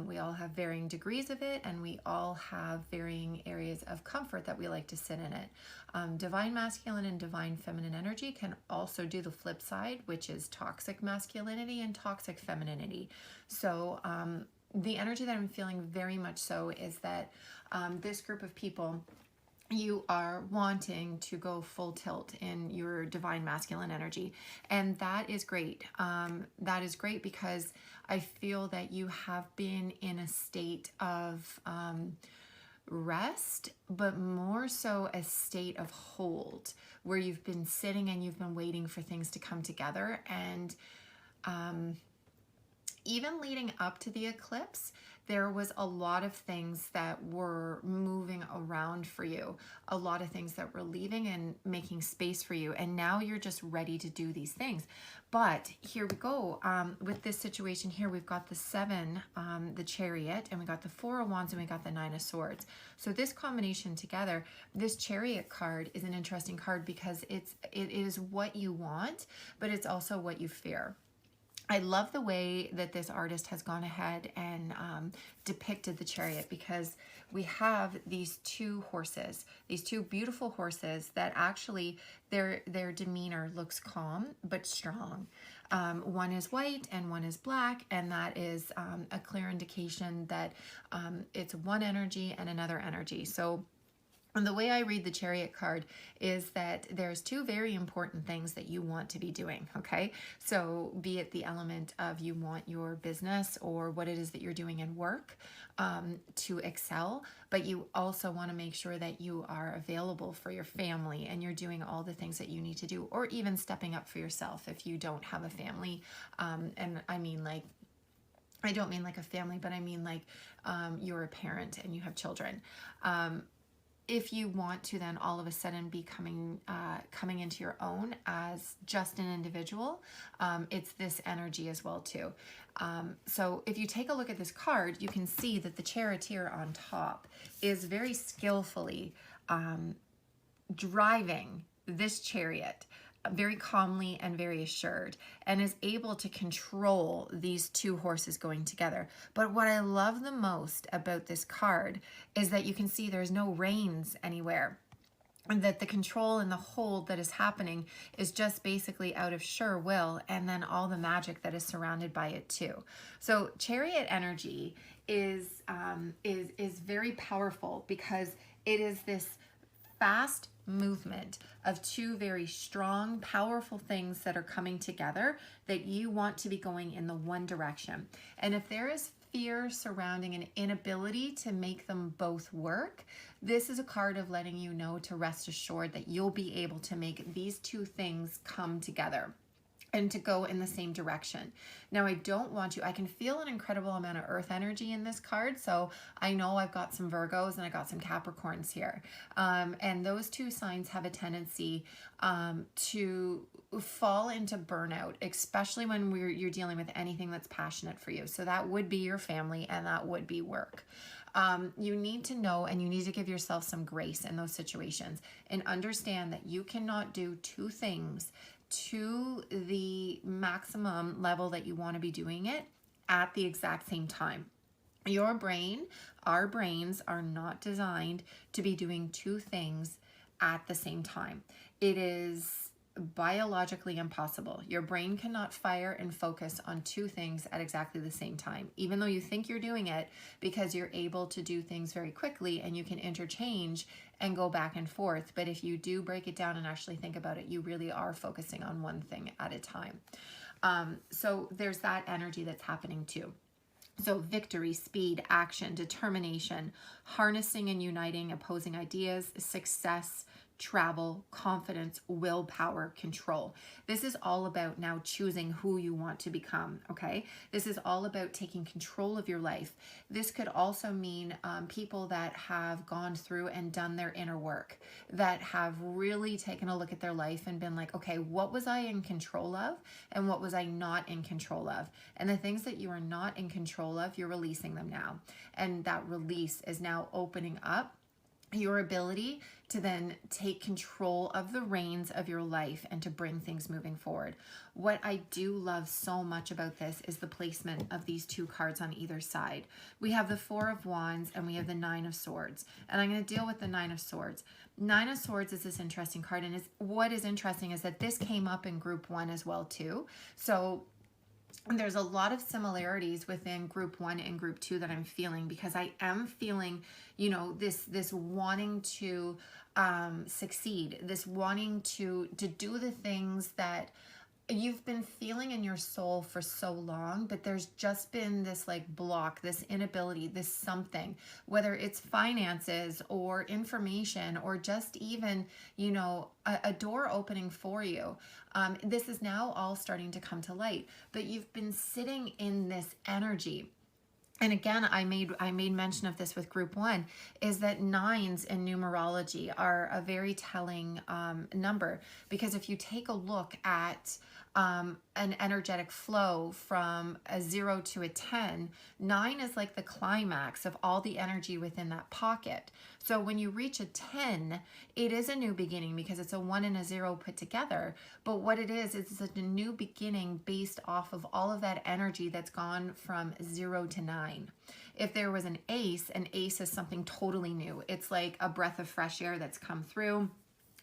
We all have varying degrees of it, and we all have varying areas of comfort that we like to sit in it. Divine masculine and divine feminine energy can also do the flip side, which is toxic masculinity and toxic femininity. So the energy that I'm feeling very much so is that this group of people, you are wanting to go full tilt in your divine masculine energy, and that is great. That is great because I feel that you have been in a state of rest, but more so a state of hold, where you've been sitting and you've been waiting for things to come together. And even leading up to the eclipse, there was a lot of things that were moving around for you, a lot of things that were leaving and making space for you. And now you're just ready to do these things. But here we go. With this situation here, we've got the 7, the Chariot, and we got the 4 of Wands, and we got the 9 of Swords. So this combination together, this Chariot card is an interesting card because it is what you want, but it's also what you fear. I love the way that this artist has gone ahead and depicted the Chariot, because we have these 2 horses, these 2 beautiful horses that actually their demeanor looks calm but strong. One is white and one is black, and that is a clear indication that it's one energy and another energy. So and the way I read the Chariot card is that there's 2 very important things that you want to be doing, okay? So be it the element of you want your business or what it is that you're doing in work to excel, but you also want to make sure that you are available for your family and you're doing all the things that you need to do, or even stepping up for yourself if you don't have a family. And I mean, like, I don't mean like a family, but I mean like you're a parent and you have children. If you want to then all of a sudden be coming into your own as just an individual, it's this energy as well too. So if you take a look at this card, you can see that the charioteer on top is very skillfully driving this chariot very calmly and very assured, and is able to control these 2 horses going together. But what I love the most about this card is that you can see there's no reins anywhere, and that the control and the hold that is happening is just basically out of sure will, and then all the magic that is surrounded by it too. So Chariot energy is very powerful because it is this fast movement of 2 very strong, powerful things that are coming together that you want to be going in the one direction. And if there is fear surrounding an inability to make them both work, this is a card of letting you know to rest assured that you'll be able to make these 2 things come together and to go in the same direction. Now, I don't want you, I can feel an incredible amount of earth energy in this card. So I know I've got some Virgos and I got some Capricorns here. And those 2 signs have a tendency to fall into burnout, especially when you're dealing with anything that's passionate for you. So that would be your family and that would be work. You need to know, and you need to give yourself some grace in those situations and understand that you cannot do 2 things to the maximum level that you want to be doing it at the exact same time. Your brain, our brains are not designed to be doing 2 things at the same time. It is biologically impossible. Your brain cannot fire and focus on 2 things at exactly the same time, even though you think you're doing it, because you're able to do things very quickly and you can interchange and go back and forth. But if you do break it down and actually think about it, you really are focusing on one thing at a time. So there's that energy that's happening too. So victory, speed, action, determination, harnessing and uniting opposing ideas, success, travel, confidence, willpower, control. This is all about now choosing who you want to become, okay? This is all about taking control of your life. This could also mean people that have gone through and done their inner work, that have really taken a look at their life and been like, okay, what was I in control of and what was I not in control of? And the things that you are not in control of, you're releasing them now. And that release is now opening up your ability to then take control of the reins of your life and to bring things moving forward. What I do love so much about this is the placement of these two cards on either side. We have the Four of Wands and we have the Nine of Swords. And I'm going to deal with the Nine of Swords. Nine of Swords is this interesting card, and what is interesting is that this came up in group 1 as well too. So there's a lot of similarities within group 1 and group 2 that I'm feeling, because I am feeling, you know, this wanting to succeed, this wanting to do the things that you've been feeling in your soul for so long, but there's just been this like block, this inability, this something, whether it's finances or information or just even, you know, a door opening for you. This is now all starting to come to light, but you've been sitting in this energy. And again, I made mention of this with group 1, is that 9s in numerology are a very telling number, because if you take a look at an energetic flow from a 0 to a 10, 9 is like the climax of all the energy within that pocket. So when you reach a 10, it is a new beginning, because it's a 1 and a 0 put together. But what it is, it's a new beginning based off of all of that energy that's gone from 0 to 9. If there was an ace is something totally new. It's like a breath of fresh air that's come through.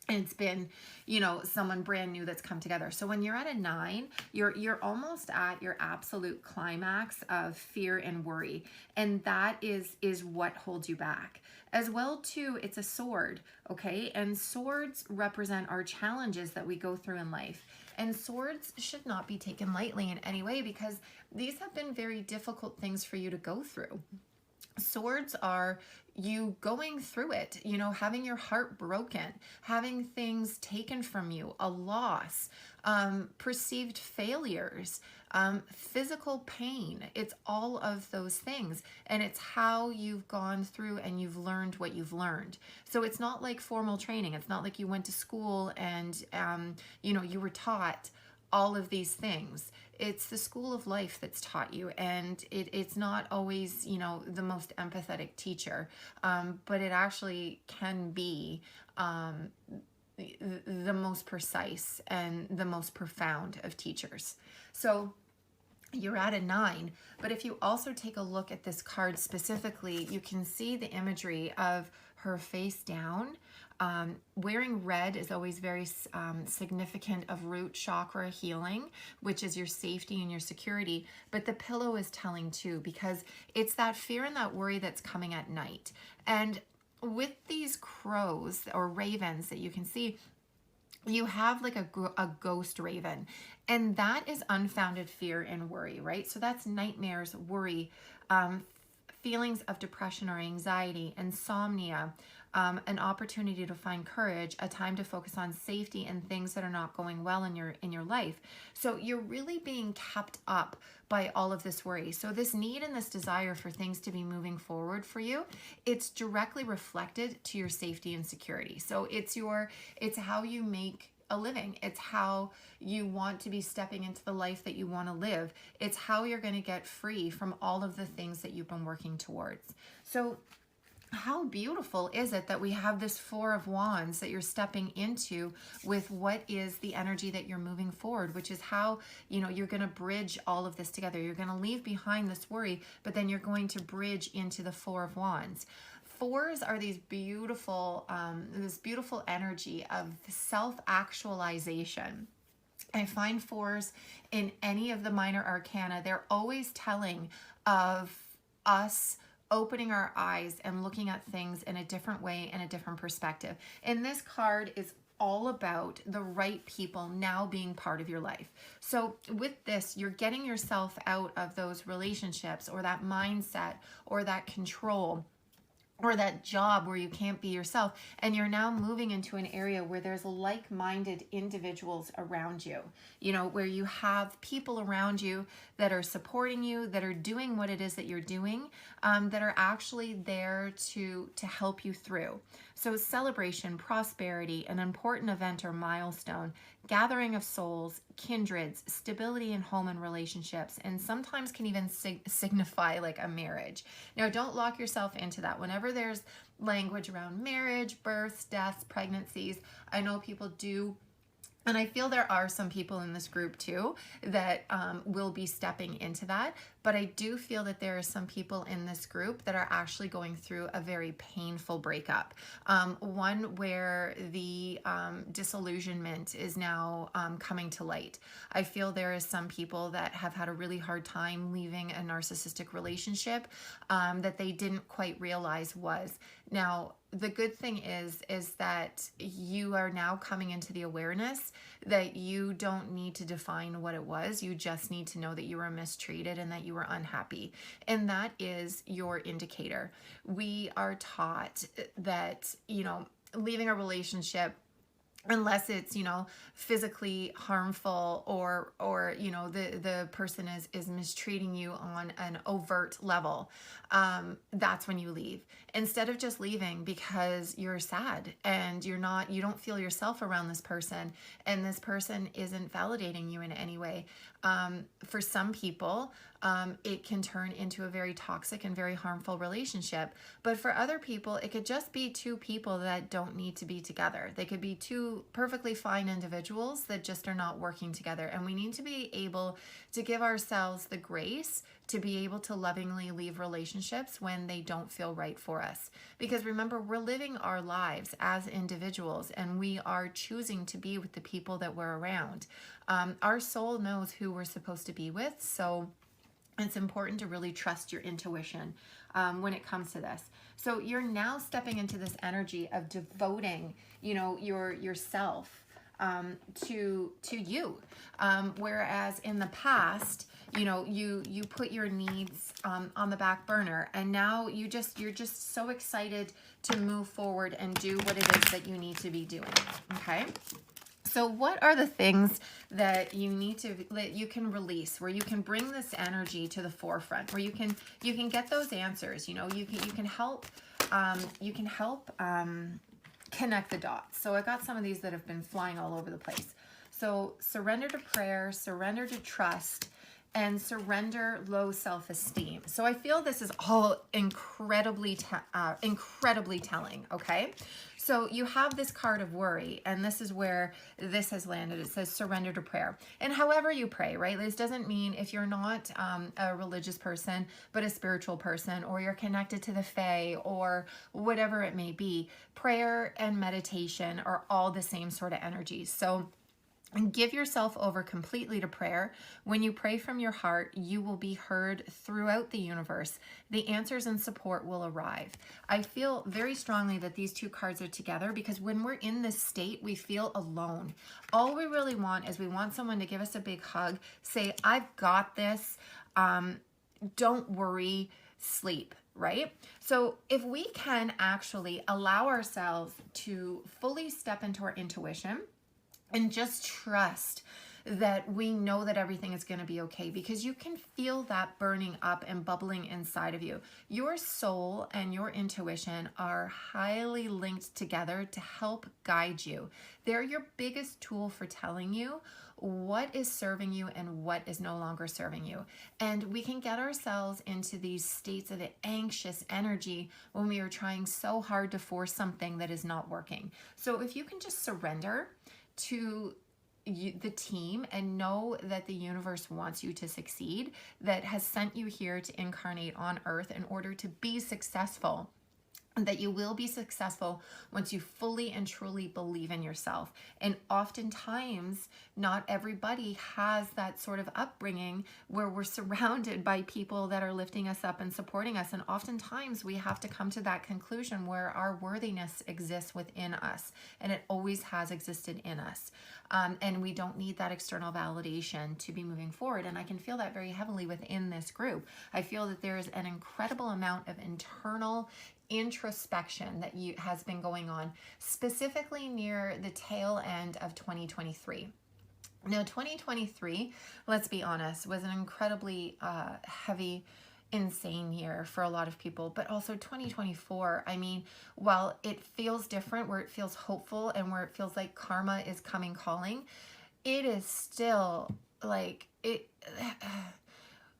It's been, you know, someone brand new that's come together. So when you're at a 9, you're almost at your absolute climax of fear and worry. And that is what holds you back. As well, too, it's a sword, okay? And swords represent our challenges that we go through in life. And swords should not be taken lightly in any way, because these have been very difficult things for you to go through. Swords are you going through it, you know, having your heart broken, having things taken from you, a loss, perceived failures, physical pain. It's all of those things. And it's how you've gone through and you've learned what you've learned. So it's not like formal training. It's not like you went to school and, you know, you were taught all of these things. It's the school of life that's taught you, and it's not always, you know, the most empathetic teacher, but it actually can be the most precise and the most profound of teachers. So you're at a 9, but if you also take a look at this card specifically, you can see the imagery of her face down. Wearing red is always very significant of root chakra healing, which is your safety and your security. But the pillow is telling too, because it's that fear and that worry that's coming at night. And with these crows or ravens that you can see, you have like a ghost raven, and that is unfounded fear and worry, right? So that's nightmares, worry, feelings of depression or anxiety, insomnia, an opportunity to find courage, a time to focus on safety and things that are not going well in your life. So you're really being kept up by all of this worry. So this need and this desire for things to be moving forward for you, it's directly reflected to your safety and security. So it's how you make a living. It's how you want to be stepping into the life that you want to live. It's how you're going to get free from all of the things that you've been working towards. So how beautiful is it that we have this Four of Wands that you're stepping into with what is the energy that you're moving forward, which is how, you know, you're going to bridge all of this together. You're going to leave behind this worry, but then you're going to bridge into the Four of Wands. Fours are these beautiful, this beautiful energy of self-actualization. I find fours in any of the minor arcana, they're always telling of us opening our eyes and looking at things in a different way and a different perspective. And this card is all about the right people now being part of your life. So with this, you're getting yourself out of those relationships or that mindset or that control or that job where you can't be yourself, and you're now moving into an area where there's like-minded individuals around you, you know, where you have people around you that are supporting you, that are doing what it is that you're doing, that are actually there to help you through. So celebration, prosperity, an important event or milestone, gathering of souls, kindreds, stability in home and relationships, and sometimes can even signify like a marriage. Now, don't lock yourself into that. Whenever there's language around marriage, births, deaths, pregnancies, I know people do. And I feel there are some people in this group too that will be stepping into that. But I do feel that there are some people in this group that are actually going through a very painful breakup. One where the disillusionment is now coming to light. I feel there is some people that have had a really hard time leaving a narcissistic relationship that they didn't quite realize was. Now, the good thing is that you are now coming into the awareness that you don't need to define what it was. You just need to know that you were mistreated and that you were unhappy. And that is your indicator. We are taught that, leaving a relationship, unless it's physically harmful or the person is mistreating you on an overt level, that's when you leave, instead of just leaving because you're sad and you don't feel yourself around this person and this person isn't validating you in any way. For some people, it can turn into a very toxic and very harmful relationship. But for other people, it could just be two people that don't need to be together. They could be two perfectly fine individuals that just are not working together. And we need to be able to give ourselves the grace to be able to lovingly leave relationships when they don't feel right for us. Because remember, we're living our lives as individuals and we are choosing to be with the people that we're around. Our soul knows who we're supposed to be with, so it's important to really trust your intuition when it comes to this. So you're now stepping into this energy of devoting, yourself to you. Whereas in the past, you put your needs on the back burner, and now you're just so excited to move forward and do what it is that you need to be doing. Okay. So what are the things that you can release, where you can bring this energy to the forefront, where you can get those answers? You can help connect the dots. So I got some of these that have been flying all over the place. So surrender to prayer, surrender to trust, and surrender low self-esteem. So I feel this is all incredibly telling, okay? So you have this card of worry, and this is where this has landed. It says surrender to prayer. And however you pray, right? This doesn't mean if you're not a religious person, but a spiritual person, or you're connected to the Fae, or whatever it may be, prayer and meditation are all the same sort of energies. So and give yourself over completely to prayer. When you pray from your heart, you will be heard throughout the universe. The answers and support will arrive. I feel very strongly that these two cards are together because when we're in this state, we feel alone. All we really want is we want someone to give us a big hug, say, I've got this, don't worry, sleep. Right? So if we can actually allow ourselves to fully step into our intuition, and just trust that we know that everything is going to be okay, because you can feel that burning up and bubbling inside of you. Your soul and your intuition are highly linked together to help guide you. They're your biggest tool for telling you what is serving you and what is no longer serving you. And we can get ourselves into these states of anxious energy when we are trying so hard to force something that is not working. So if you can just surrender to the team and know that the universe wants you to succeed, that has sent you here to incarnate on earth in order to be successful, and that you will be successful once you fully and truly believe in yourself. And oftentimes, not everybody has that sort of upbringing where we're surrounded by people that are lifting us up and supporting us. And oftentimes we have to come to that conclusion where our worthiness exists within us, and it always has existed in us. And we don't need that external validation to be moving forward. And I can feel that very heavily within this group. I feel that there is an incredible amount of internal introspection that has been going on, specifically near the tail end of 2023. Now, 2023, let's be honest, was an incredibly heavy insane year for a lot of people, but also 2024. I mean, while it feels different, where it feels hopeful and where it feels like karma is coming calling, it is still like it.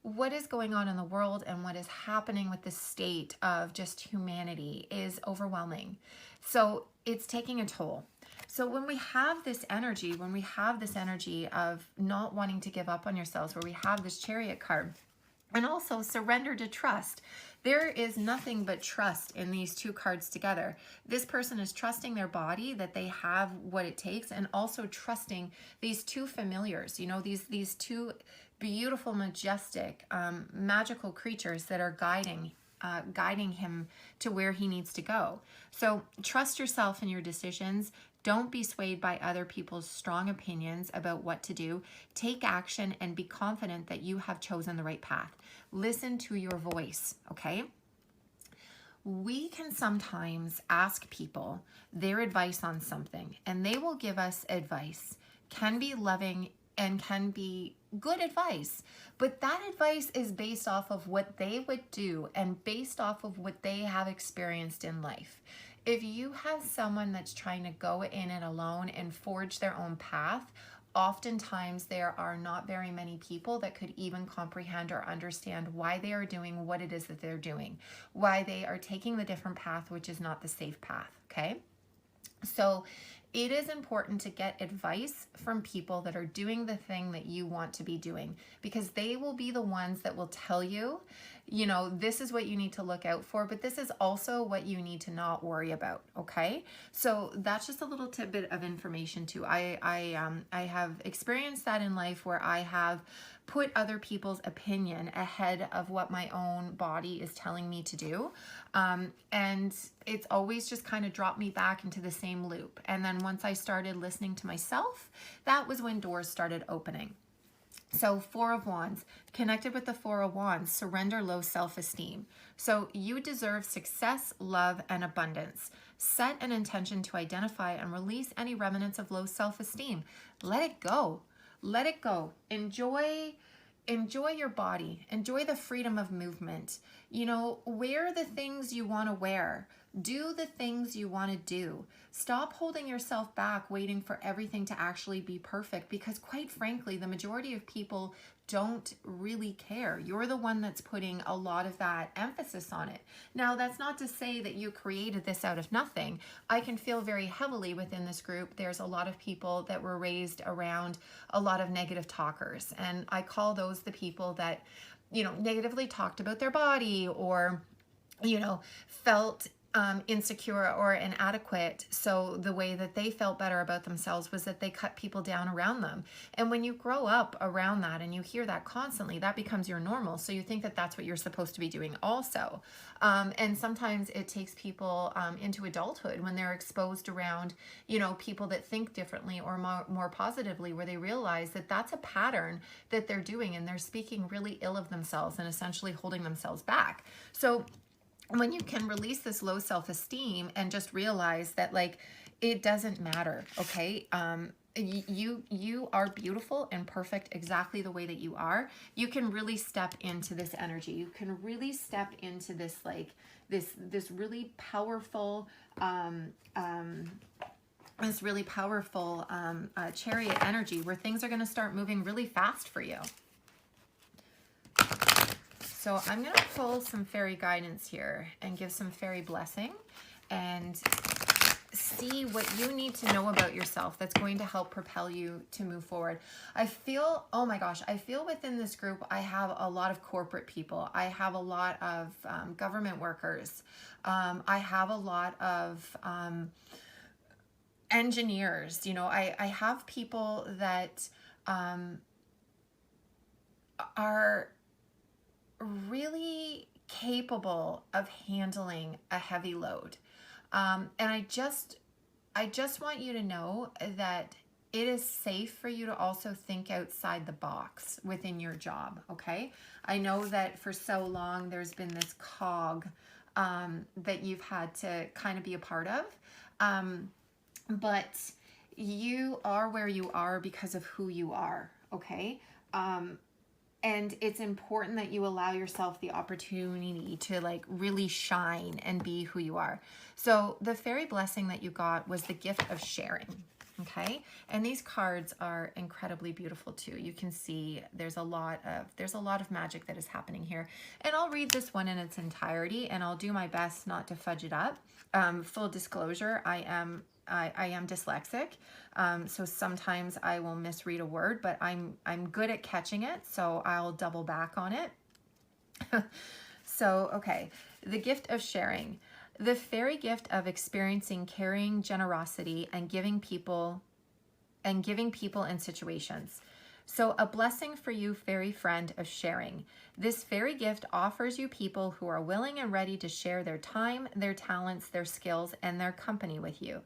What is going on in the world and what is happening with the state of just humanity is overwhelming. So it's taking a toll. So when we have this energy, of not wanting to give up on yourselves, where we have this Chariot card, and also surrender to trust. There is nothing but trust in these two cards together. This person is trusting their body, that they have what it takes, and also trusting these two familiars, you know, these two beautiful, majestic, magical creatures that are guiding him to where he needs to go. So trust yourself in your decisions. Don't be swayed by other people's strong opinions about what to do. Take action and be confident that you have chosen the right path. Listen to your voice, okay? We can sometimes ask people their advice on something, and they will give us advice. Can be loving and can be good advice, but that advice is based off of what they would do and based off of what they have experienced in life. If you have someone that's trying to go in it alone and forge their own path, oftentimes there are not very many people that could even comprehend or understand why they are doing what it is that they're doing, why they are taking the different path, which is not the safe path, okay? So it is important to get advice from people that are doing the thing that you want to be doing, because they will be the ones that will tell you, you know, this is what you need to look out for, but this is also what you need to not worry about, okay? So that's just a little tidbit of information too. I have experienced that in life, where I have put other people's opinion ahead of what my own body is telling me to do. And it's always just kind of dropped me back into the same loop. And then once I started listening to myself, that was when doors started opening. So Four of Wands, connected with the Four of Wands, surrender low self-esteem. So you deserve success, love, and abundance. Set an intention to identify and release any remnants of low self-esteem. Let it go. Let it go. Enjoy your body. Enjoy the freedom of movement. You know, wear the things you want to wear. Do the things you want to do. Stop holding yourself back, waiting for everything to actually be perfect, because quite frankly, the majority of people don't really care. You're the one that's putting a lot of that emphasis on it. Now, that's not to say that you created this out of nothing. I can feel very heavily within this group. There's a lot of people that were raised around a lot of negative talkers, and I call those the people that, you know, negatively talked about their body, or, you know, felt insecure or inadequate. So the way that they felt better about themselves was that they cut people down around them. And when you grow up around that and you hear that constantly, that becomes your normal. So you think that that's what you're supposed to be doing also. And sometimes it takes people into adulthood, when they're exposed around, you know, people that think differently or more positively, where they realize that that's a pattern that they're doing, and they're speaking really ill of themselves and essentially holding themselves back. So when you can release this low self-esteem and just realize that, like, it doesn't matter, okay? You are beautiful and perfect exactly the way that you are. You can really step into this energy. You can really step into this, like, this really powerful Chariot energy, where things are going to start moving really fast for you. So I'm going to pull some fairy guidance here and give some fairy blessing and see what you need to know about yourself that's going to help propel you to move forward. I feel, oh my gosh, I feel within this group I have a lot of corporate people. I have a lot of government workers. I have a lot of engineers. You know, I have people that are really capable of handling a heavy load. And I just want you to know that it is safe for you to also think outside the box within your job, okay? I know that for so long there's been this cog that you've had to kind of be a part of, but you are where you are because of who you are, okay? And it's important that you allow yourself the opportunity to like really shine and be who you are. So the fairy blessing that you got was the gift of sharing. Okay, and these cards are incredibly beautiful too. You can see there's a lot of magic that is happening here. And I'll read this one in its entirety, and I'll do my best not to fudge it up. Full disclosure, I am dyslexic, so sometimes I will misread a word, but I'm good at catching it, so I'll double back on it. So, okay, the gift of sharing. The fairy gift of experiencing caring, generosity, and giving people in situations. So a blessing for you, fairy friend, of sharing. This fairy gift offers you people who are willing and ready to share their time, their talents, their skills, and their company with you.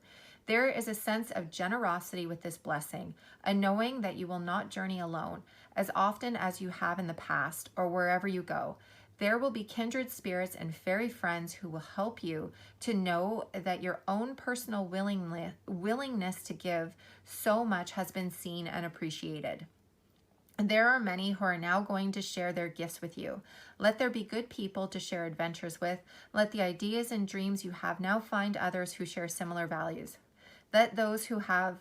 There is a sense of generosity with this blessing, a knowing that you will not journey alone, as often as you have in the past or wherever you go. There will be kindred spirits and fairy friends who will help you to know that your own personal willingness to give so much has been seen and appreciated. There are many who are now going to share their gifts with you. Let there be good people to share adventures with. Let the ideas and dreams you have now find others who share similar values. Let those who have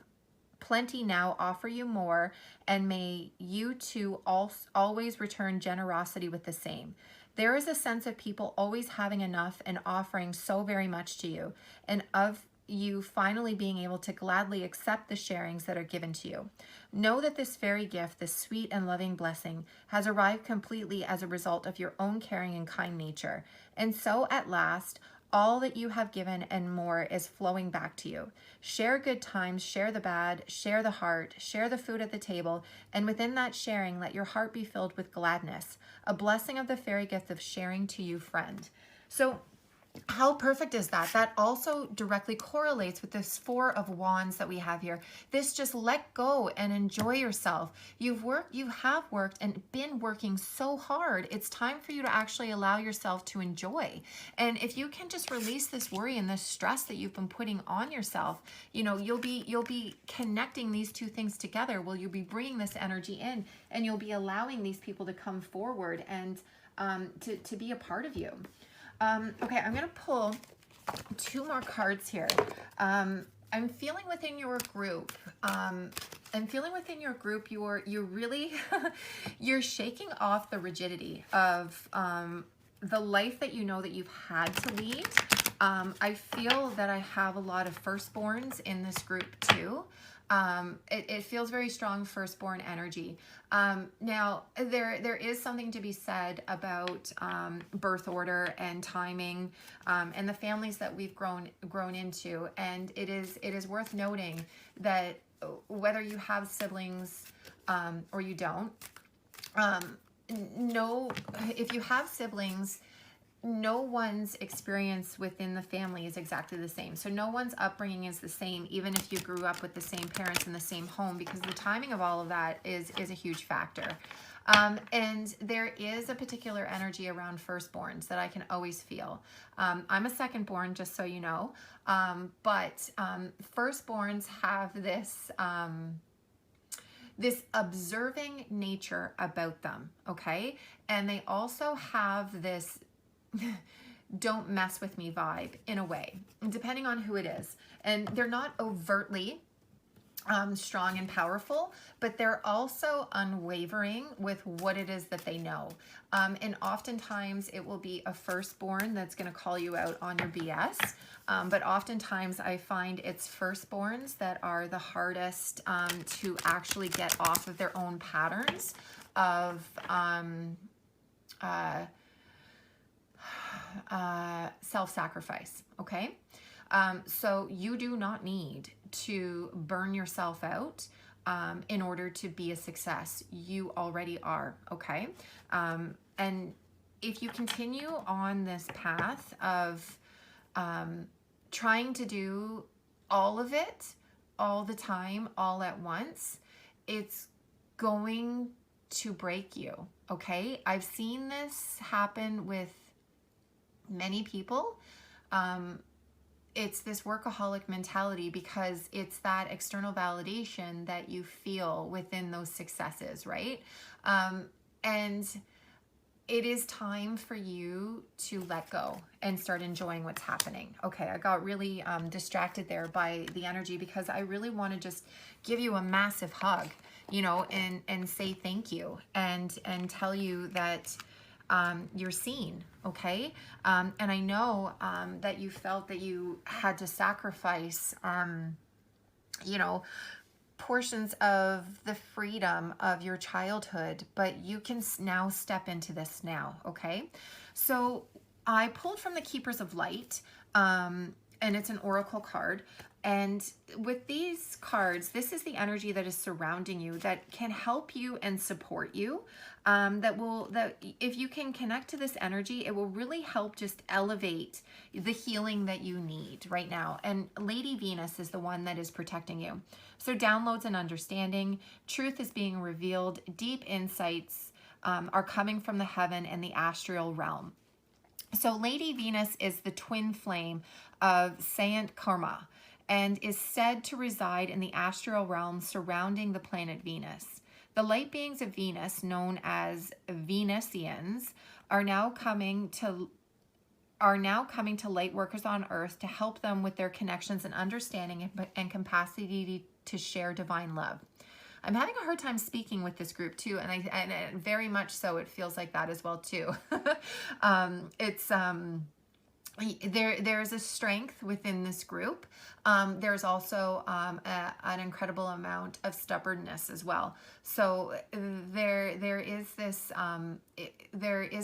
plenty now offer you more, and may you too always return generosity with the same. There is a sense of people always having enough and offering so very much to you, and of you finally being able to gladly accept the sharings that are given to you. Know that this fairy gift, this sweet and loving blessing, has arrived completely as a result of your own caring and kind nature. And so at last, all that you have given and more is flowing back to you. Share good times, share the bad, share the heart, share the food at the table, and within that sharing, let your heart be filled with gladness. A blessing of the fairy gift of sharing to you, friend. So how perfect is that? That also directly correlates with this Four of Wands that we have here. This just let go and enjoy yourself. You have worked and been working so hard. It's time for you to actually allow yourself to enjoy. And if you can just release this worry and this stress that you've been putting on yourself, you know, you'll be connecting these two things together. Well, you'll be bringing this energy in, and you'll be allowing these people to come forward and to be a part of you. Okay, I'm going to pull two more cards here. I'm feeling within your group, you're really, you're shaking off the rigidity of the life that you know that you've had to lead. I feel that I have a lot of firstborns in this group too. It feels very strong firstborn energy. Now there is something to be said about birth order and timing, and the families that we've grown into, and it is worth noting that whether you have siblings or you don't, if you have siblings, no one's experience within the family is exactly the same. So no one's upbringing is the same, even if you grew up with the same parents in the same home, because the timing of all of that is a huge factor. And there is a particular energy around firstborns that I can always feel. I'm a secondborn, just so you know, but firstborns have this this observing nature about them, okay? And they also have this don't mess with me vibe in a way, depending on who it is. And they're not overtly strong and powerful, but they're also unwavering with what it is that they know. And oftentimes it will be a firstborn that's going to call you out on your BS. But oftentimes I find it's firstborns that are the hardest to actually get off of their own patterns of self-sacrifice, okay? So you do not need to burn yourself out in order to be a success. You already are, okay? And if you continue on this path of trying to do all of it, all the time, all at once, it's going to break you, okay? I've seen this happen with many people. It's this workaholic mentality because it's that external validation that you feel within those successes, right? And it is time for you to let go and start enjoying what's happening. Okay, I got really distracted there by the energy because I really want to just give you a massive hug, you know, and say thank you and tell you that you're seen, okay? And I know that you felt that you had to sacrifice, you know, portions of the freedom of your childhood, but you can now step into this now, okay? So I pulled from the Keepers of Light, and it's an oracle card. And with these cards, this is the energy that is surrounding you that can help you and support you. That if you can connect to this energy, it will really help just elevate the healing that you need right now. And Lady Venus is the one that is protecting you. So downloads and understanding, truth is being revealed, deep insights are coming from the heaven and the astral realm. So Lady Venus is the twin flame of Saint Karma and is said to reside in the astral realm surrounding the planet Venus. The light beings of Venus, known as Venusians, are now coming to light workers on Earth to help them with their connections and understanding and capacity to share divine love. I'm having a hard time speaking with this group too, and very much so it feels like that as well too. There's a strength within this group. There's also an incredible amount of stubbornness as well. So there is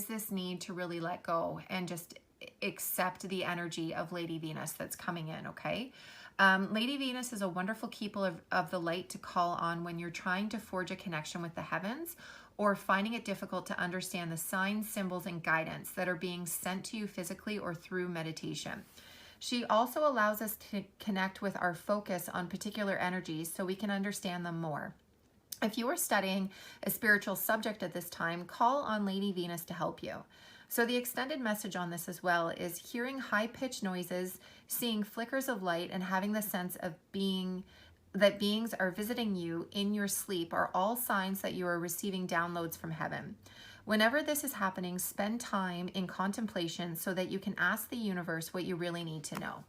this need to really let go and just accept the energy of Lady Venus that's coming in, okay? Lady Venus is a wonderful keeper of the light to call on when you're trying to forge a connection with the heavens or finding it difficult to understand the signs, symbols, and guidance that are being sent to you physically or through meditation. She also allows us to connect with our focus on particular energies so we can understand them more. If you are studying a spiritual subject at this time, call on Lady Venus to help you. So the extended message on this as well is hearing high-pitched noises, seeing flickers of light, and having the sense of that beings are visiting you in your sleep are all signs that you are receiving downloads from heaven. Whenever this is happening, spend time in contemplation so that you can ask the universe what you really need to know.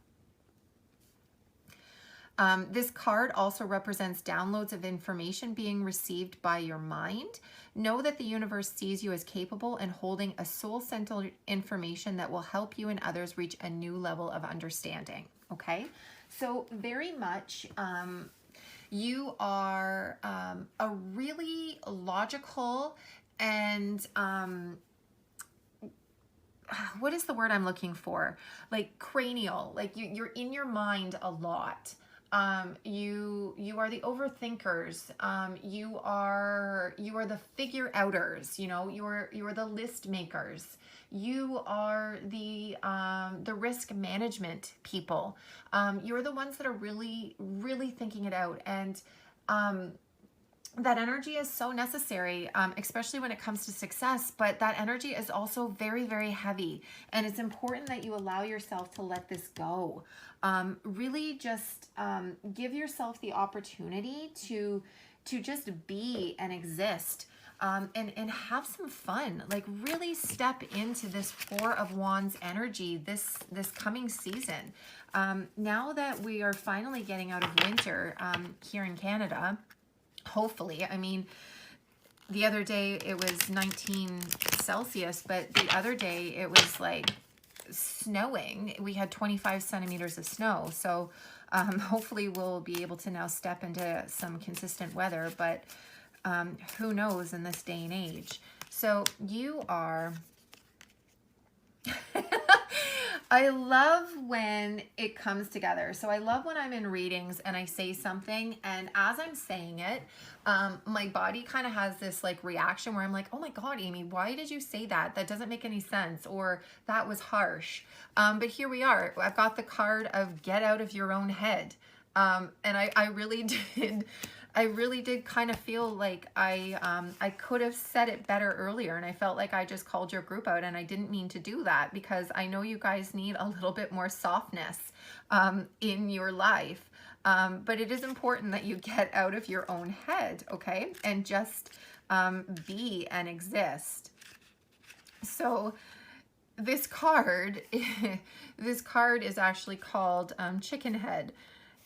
This card also represents downloads of information being received by your mind. Know that the universe sees you as capable and holding a soul-centered information that will help you and others reach a new level of understanding. Okay, so very much you are a really logical and what is the word I'm looking for? Like cranial, like you're in your mind a lot. You are the overthinkers. You are the figure outers. You know, you are the list makers. You are the risk management people. You're the ones that are really thinking it out, and that energy is so necessary, especially when it comes to success, but that energy is also very heavy, and it's important that you allow yourself to let this go. Really just give yourself the opportunity to just be and exist, and have some fun. Like really step into this Four of Wands energy this coming season. Now that we are finally getting out of winter here in Canada, hopefully. I mean, the other day it was 19 Celsius, but the other day it was like snowing. We had 25 centimeters of snow. So hopefully we'll be able to now step into some consistent weather, but who knows in this day and age. So you are... I love when it comes together. So I love when I'm in readings and I say something, and as I'm saying it, my body kind of has this like reaction where I'm like, oh my God, Amy, why did you say that? That doesn't make any sense, or that was harsh. But here we are. I've got the card of get out of your own head. And I really did kind of feel like I could have said it better earlier, and I felt like I just called your group out, and I didn't mean to do that because I know you guys need a little bit more softness in your life. But it is important that you get out of your own head, okay? And just be and exist. So this card, this card is actually called Chicken Head.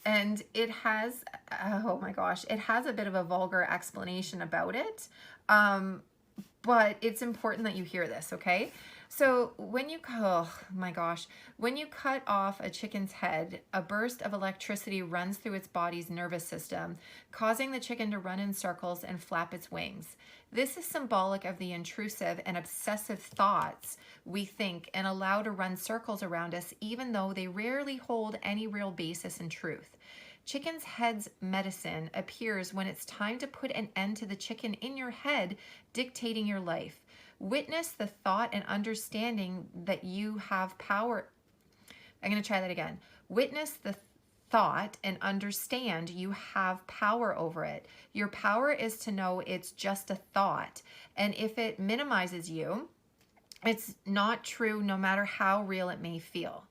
And it has, oh my gosh, it has a bit of a vulgar explanation about it. But it's important that you hear this, okay? So when you, oh my gosh, when you cut off a chicken's head, a burst of electricity runs through its body's nervous system, causing the chicken to run in circles and flap its wings. This is symbolic of the intrusive and obsessive thoughts we think and allow to run circles around us, even though they rarely hold any real basis in truth. Chicken's head's medicine appears when it's time to put an end to the chicken in your head dictating your life. Witness the thought and understanding that you have power. I'm going to try that again. Witness the thought and understand you have power over it. Your power is to know it's just a thought. And if it minimizes you, it's not true no matter how real it may feel.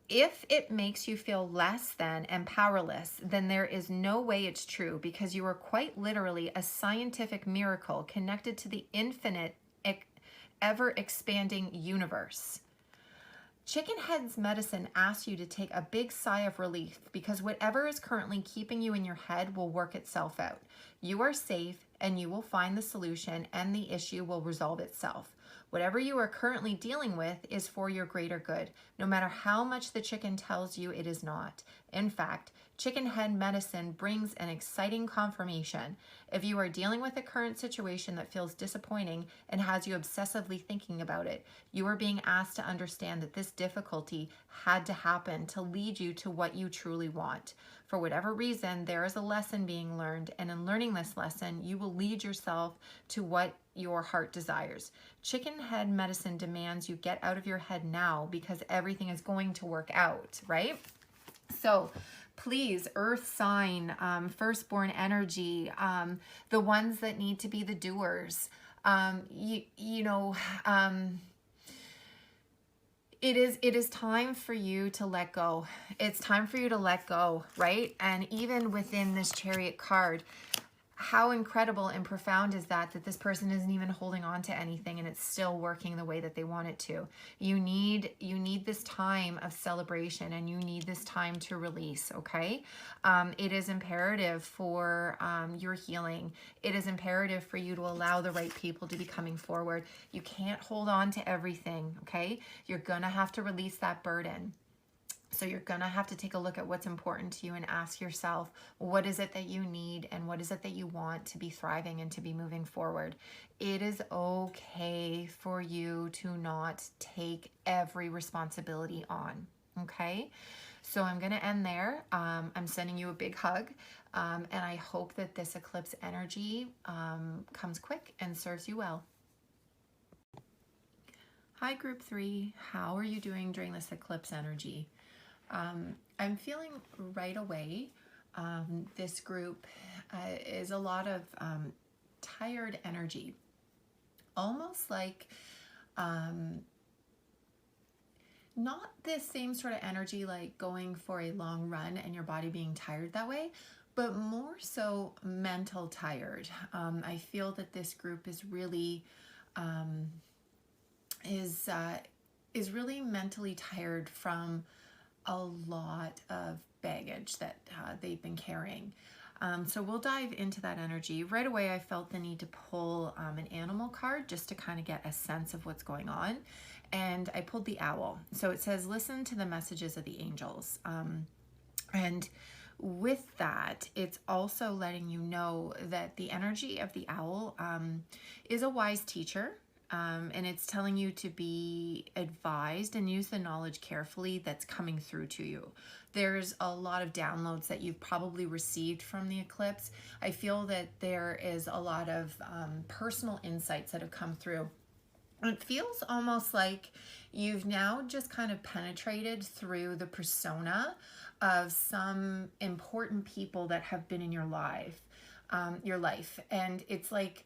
If it makes you feel less than and powerless, then there is no way it's true, because you are quite literally a scientific miracle connected to the infinite, ever-expanding universe. Chicken Head's medicine asks you to take a big sigh of relief, because whatever is currently keeping you in your head will work itself out. You are safe, and you will find the solution, and the issue will resolve itself. Whatever you are currently dealing with is for your greater good, no matter how much the chicken tells you it is not. In fact, Chicken Head medicine brings an exciting confirmation. If you are dealing with a current situation that feels disappointing and has you obsessively thinking about it, you are being asked to understand that this difficulty had to happen to lead you to what you truly want. For whatever reason, there is a lesson being learned, and in learning this lesson, you will lead yourself to what your heart desires. Chicken Head medicine demands you get out of your head now, because everything is going to work out, right? So please, earth sign, firstborn energy, the ones that need to be the doers, it is time for you to let go. It's time for you to let go, right? And even within this Chariot card, how incredible and profound is that this person isn't even holding on to anything, and it's still working the way that they want it to. You need this time of celebration, and you need this time to release, okay? It is imperative for your healing. It is imperative for you to allow the right people to be coming forward. You can't hold on to everything, okay? You're gonna have to release that burden. So you're going to have to take a look at what's important to you and ask yourself, what is it that you need and what is it that you want to be thriving and to be moving forward? It is okay for you to not take every responsibility on, okay? So I'm going to end there. I'm sending you a big hug, and I hope that this eclipse energy comes quick and serves you well. Hi, Group 3. How are you doing during this eclipse energy? I'm feeling right away, this group is a lot of tired energy, almost like not this same sort of energy like going for a long run and your body being tired that way, but more so mental tired. I feel that this group is really really mentally tired from a lot of baggage that they've been carrying. So we'll dive into that energy. Right away, I felt the need to pull an animal card just to kind of get a sense of what's going on. And I pulled the owl. So it says, listen to the messages of the angels. And with that, it's also letting you know that the energy of the owl is a wise teacher. And it's telling you to be advised and use the knowledge carefully that's coming through to you. There's a lot of downloads that you've probably received from the eclipse. I feel that there is a lot of personal insights that have come through. It feels almost like you've now just kind of penetrated through the persona of some important people that have been in your life. And it's like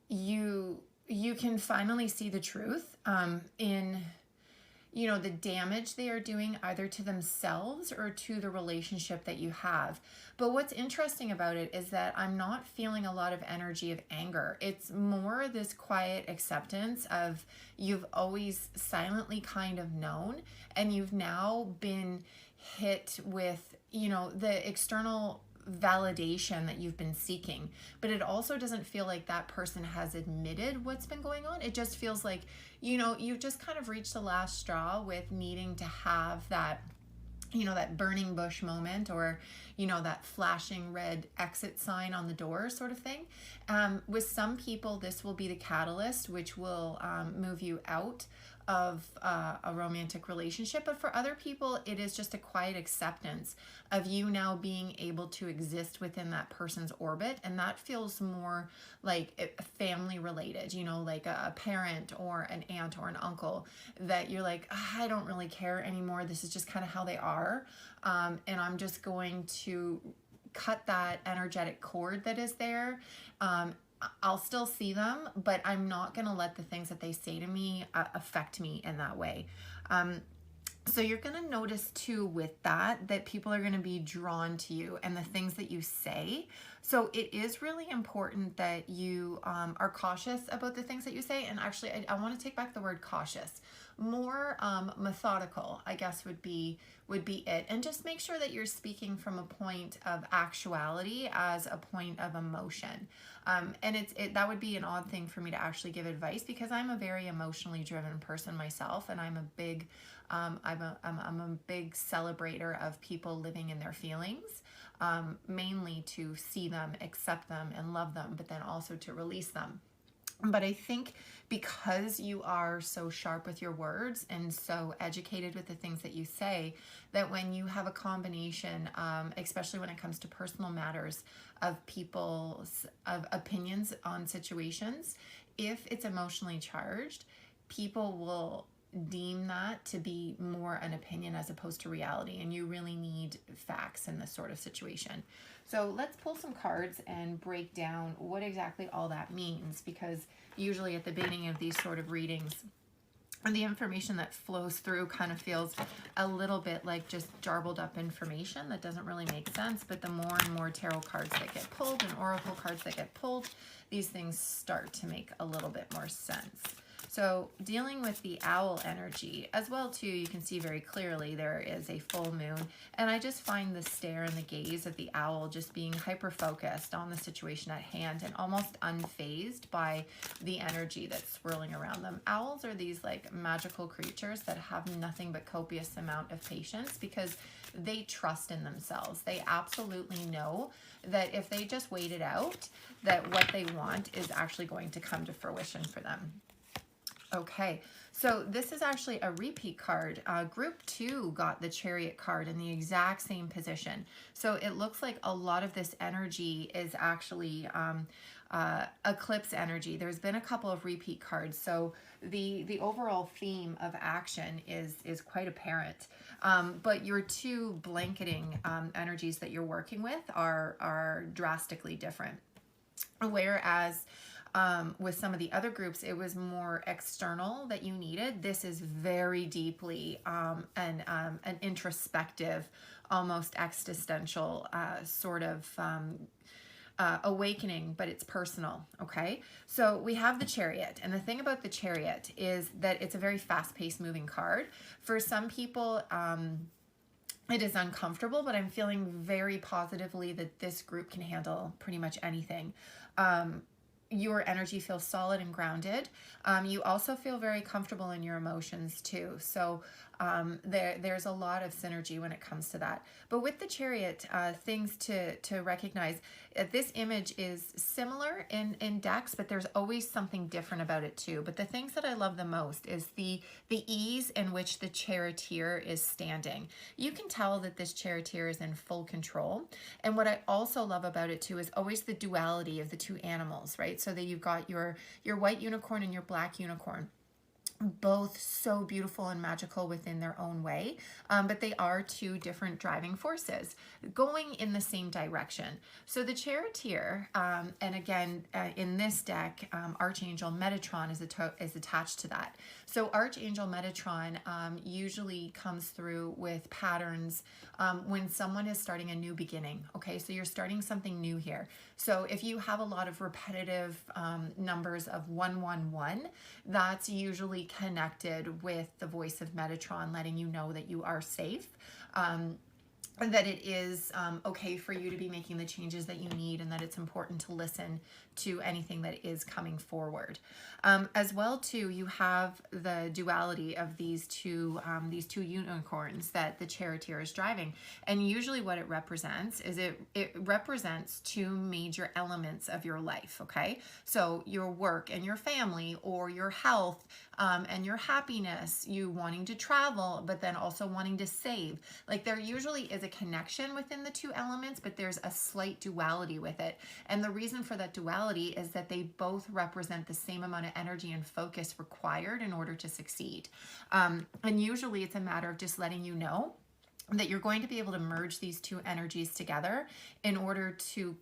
you can finally see the truth in the damage they are doing either to themselves or to the relationship that you have. But what's interesting about it is that I'm not feeling a lot of energy of anger. It's more this quiet acceptance of you've always silently kind of known, and you've now been hit with, the external validation that you've been seeking. But it also doesn't feel like that person has admitted what's been going on. It just feels like, you've just kind of reached the last straw with needing to have that, that burning bush moment, or, that flashing red exit sign on the door sort of thing. With some people, this will be the catalyst, which will move you out of a romantic relationship. But for other people, it is just a quiet acceptance of you now being able to exist within that person's orbit. And that feels more like family related, like a parent or an aunt or an uncle, that you're like, I don't really care anymore. This is just kind of how they are. And I'm just going to cut that energetic cord that is there. I'll still see them, but I'm not going to let the things that they say to me affect me in that way. So you're going to notice too with that people are going to be drawn to you and the things that you say. So it is really important that you are cautious about the things that you say. And actually, I want to take back the word cautious. More methodical, I guess, would be it. And just make sure that you're speaking from a point of actuality as a point of emotion. And that would be an odd thing for me to actually give advice, because I'm a very emotionally driven person myself, and I'm a big I'm a big celebrator of people living in their feelings, mainly to see them, accept them, and love them, but then also to release them. But I think because you are so sharp with your words and so educated with the things that you say, that when you have a combination, especially when it comes to personal matters, of people's opinions on situations, if it's emotionally charged, people will deem that to be more an opinion as opposed to reality, and you really need facts in this sort of situation. So let's pull some cards and break down what exactly all that means, because usually at the beginning of these sort of readings, the information that flows through kind of feels a little bit like just jarbled up information that doesn't really make sense. But the more and more tarot cards that get pulled and oracle cards that get pulled, these things start to make a little bit more sense. So dealing with the owl energy as well too, you can see very clearly there is a full moon, and I just find the stare and the gaze of the owl just being hyper focused on the situation at hand and almost unfazed by the energy that's swirling around them. Owls are these like magical creatures that have nothing but copious amount of patience, because they trust in themselves. They absolutely know that if they just wait it out, that what they want is actually going to come to fruition for them. Okay, so this is actually a repeat card. Group 2 got the Chariot card in the exact same position. So it looks like a lot of this energy is actually Eclipse energy. There's been a couple of repeat cards. So the overall theme of action is quite apparent. But your two blanketing energies that you're working with are drastically different. Whereas with some of the other groups, it was more external that you needed. This is very deeply an introspective, almost existential sort of awakening, but it's personal. Okay, so we have the Chariot, and the thing about the Chariot is that it's a very fast-paced moving card. For some people, it is uncomfortable, but I'm feeling very positively that this group can handle pretty much anything. Your energy feels solid and grounded. You also feel very comfortable in your emotions too. So there's a lot of synergy when it comes to that. But with the Chariot, things to recognize, this image is similar in decks, but there's always something different about it too. But the things that I love the most is the ease in which the charioteer is standing. You can tell that this charioteer is in full control. And what I also love about it too is always the duality of the two animals, right? So that you've got your white unicorn and your black unicorn. both so beautiful and magical within their own way, but they are two different driving forces going in the same direction. So the charioteer, and again, in this deck, Archangel Metatron is attached to that. So Archangel Metatron usually comes through with patterns when someone is starting a new beginning. Okay, so you're starting something new here. So if you have a lot of repetitive numbers of 111, that's usually connected with the voice of Metatron letting you know that you are safe. And that it is okay for you to be making the changes that you need, and that it's important to listen to anything that is coming forward. As well, too, you have the duality of these two unicorns that the charioteer is driving. And usually what it represents is it represents two major elements of your life, okay? So your work and your family, or your health and your happiness, you wanting to travel, but then also wanting to save. Like, there usually is a connection within the two elements, but there's a slight duality with it. And the reason for that duality is that they both represent the same amount of energy and focus required in order to succeed. And usually it's a matter of just letting you know that you're going to be able to merge these two energies together in order to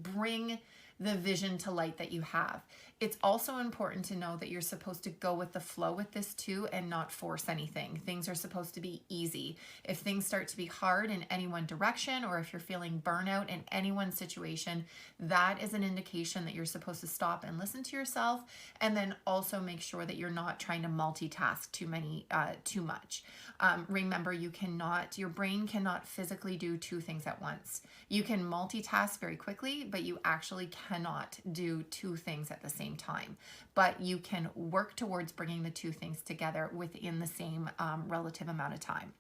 bring the vision to light that you have. It's also important to know that you're supposed to go with the flow with this too, and not force anything. Things are supposed to be easy. If things start to be hard in any one direction, or if you're feeling burnout in any one situation, that is an indication that you're supposed to stop and listen to yourself, and then also make sure that you're not trying to multitask too much. Remember, your brain cannot physically do two things at once. You can multitask very quickly, but you actually cannot do two things at the same time. But you can work towards bringing the two things together within the same relative amount of time.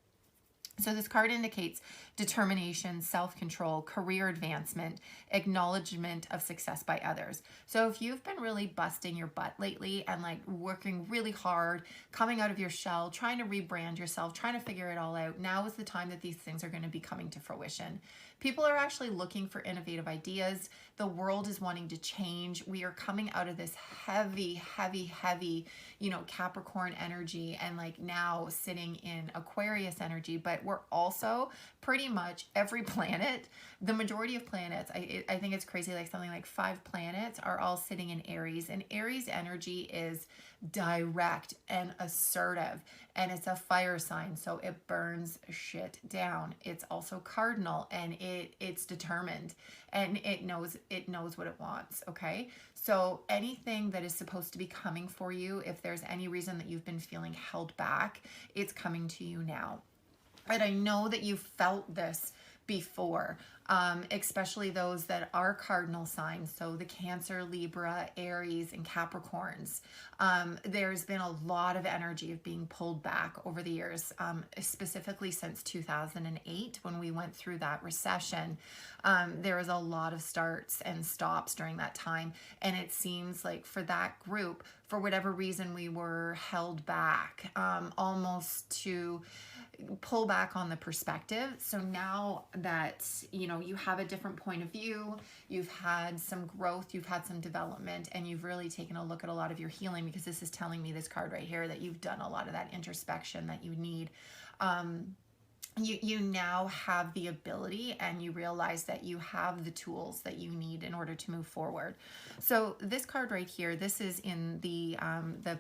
So this card indicates determination, self-control, career advancement, acknowledgement of success by others. So if you've been really busting your butt lately and like working really hard, coming out of your shell, trying to rebrand yourself, trying to figure it all out, now is the time that these things are going to be coming to fruition. People are actually looking for innovative ideas. The world is wanting to change. We are coming out of this heavy, Capricorn energy, and like now sitting in Aquarius energy, but we're also pretty much every planet, the majority of planets, I think it's crazy, like something like 5 planets are all sitting in Aries, and Aries energy is direct and assertive, and it's a fire sign, so it burns shit down. It's also cardinal, and it's determined, and it knows what it wants. Okay, so anything that is supposed to be coming for you, if there's any reason that you've been feeling held back, it's coming to you now. And I know that you've felt this before, especially those that are cardinal signs. So the Cancer, Libra, Aries, and Capricorns. There's been a lot of energy of being pulled back over the years, specifically since 2008 when we went through that recession. There was a lot of starts and stops during that time. And it seems like for that group, for whatever reason, we were held back, almost to pull back on the perspective. So now that you have a different point of view, you've had some growth, you've had some development, and you've really taken a look at a lot of your healing, because this is telling me, this card right here, that you've done a lot of that introspection that you need. You now have the ability, and you realize that you have the tools that you need in order to move forward. So this card right here, this is in the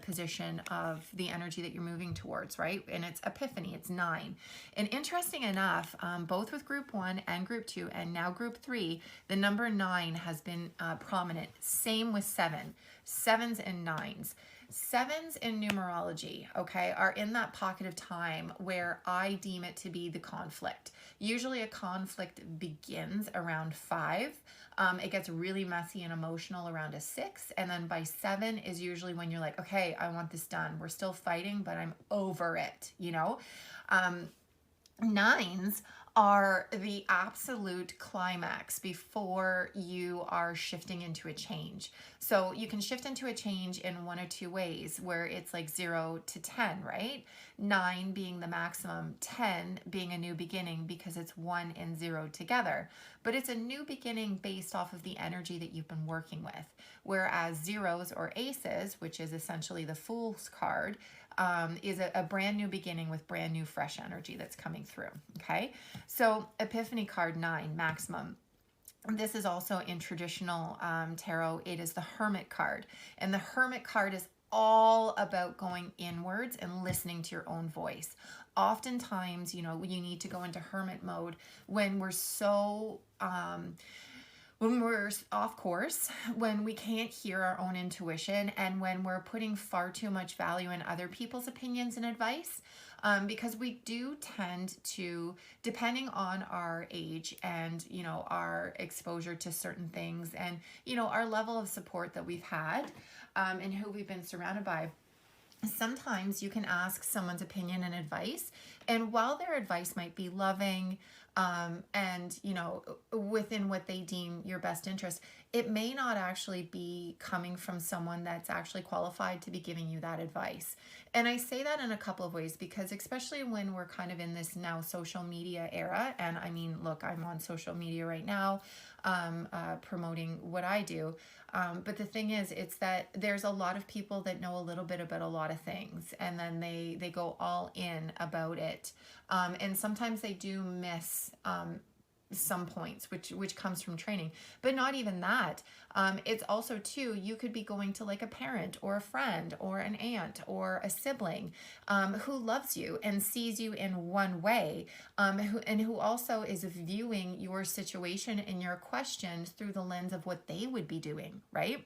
position of the energy that you're moving towards, right? And it's Epiphany, it's 9. And interesting enough, both with group 1 and group 2 and now group 3, the number 9 has been prominent. Same with 7, 7s and 9s. 7s in numerology, okay, are in that pocket of time where I deem it to be the conflict. Usually a conflict begins around 5. It gets really messy and emotional around a 6. And then by 7 is usually when you're like, okay, I want this done. We're still fighting, but I'm over it, 9s are the absolute climax before you are shifting into a change. So you can shift into a change in one or two ways, where it's like 0 to 10, right? 9 being the maximum, 10 being a new beginning, because it's 1 and 0 together. But it's a new beginning based off of the energy that you've been working with. Whereas zeros or aces, which is essentially the Fool's card, is a brand new beginning with brand new fresh energy that's coming through. Okay, so Epiphany card 9, maximum. This is also in traditional tarot. It is the Hermit card, and the Hermit card is all about going inwards and listening to your own voice. Oftentimes, you need to go into hermit mode when we're so when we're off course, when we can't hear our own intuition, and when we're putting far too much value in other people's opinions and advice, because we do tend to, depending on our age and, our exposure to certain things and, our level of support that we've had, and who we've been surrounded by, sometimes you can ask someone's opinion and advice, and while their advice might be loving, and within what they deem your best interest, it may not actually be coming from someone that's actually qualified to be giving you that advice. And I say that in a couple of ways, because especially when we're kind of in this now social media era, and I mean, look, I'm on social media right now, promoting what I do. But the thing is, it's that there's a lot of people that know a little bit about a lot of things, and then they go all in about it. And sometimes they do miss some points, which comes from training. But not even that. It's also too, you could be going to like a parent or a friend or an aunt or a sibling who loves you and sees you in one way, who also is viewing your situation and your questions through the lens of what they would be doing, right?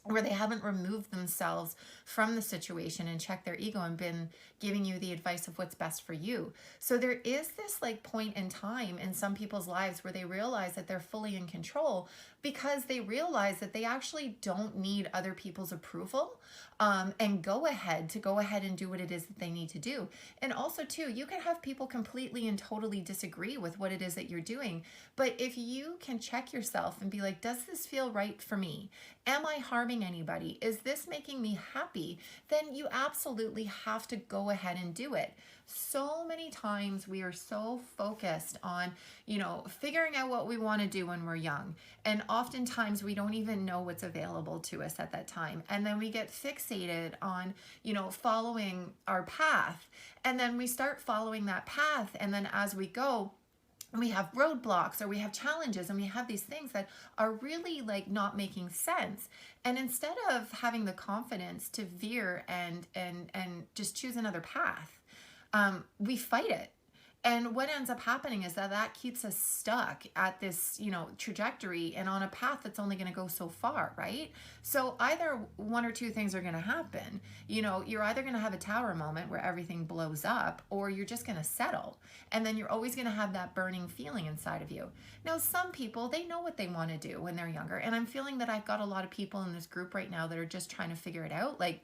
Where they haven't removed themselves from the situation and checked their ego and been giving you the advice of what's best for you. So there is this like point in time in some people's lives where they realize that they're fully in control, because they realize that they actually don't need other people's approval, and go ahead and do what it is that they need to do. And also too, you can have people completely and totally disagree with what it is that you're doing. But if you can check yourself and be like, does this feel right for me? Am I harming anybody? Is this making me happy? Then you absolutely have to go ahead and do it. So many times we are so focused on, figuring out what we want to do when we're young. And oftentimes we don't even know what's available to us at that time. And then we get fixated on, following our path. And then we start following that path. And then as we go, we have roadblocks, or we have challenges, and we have these things that are really like not making sense. And instead of having the confidence to veer and just choose another path, we fight it. And what ends up happening is that keeps us stuck at this, trajectory and on a path that's only going to go so far, right? So either one or two things are going to happen. You're either going to have a tower moment where everything blows up, or you're just going to settle. And then you're always going to have that burning feeling inside of you. Now, some people, they know what they want to do when they're younger. And I'm feeling that I've got a lot of people in this group right now that are just trying to figure it out. Like,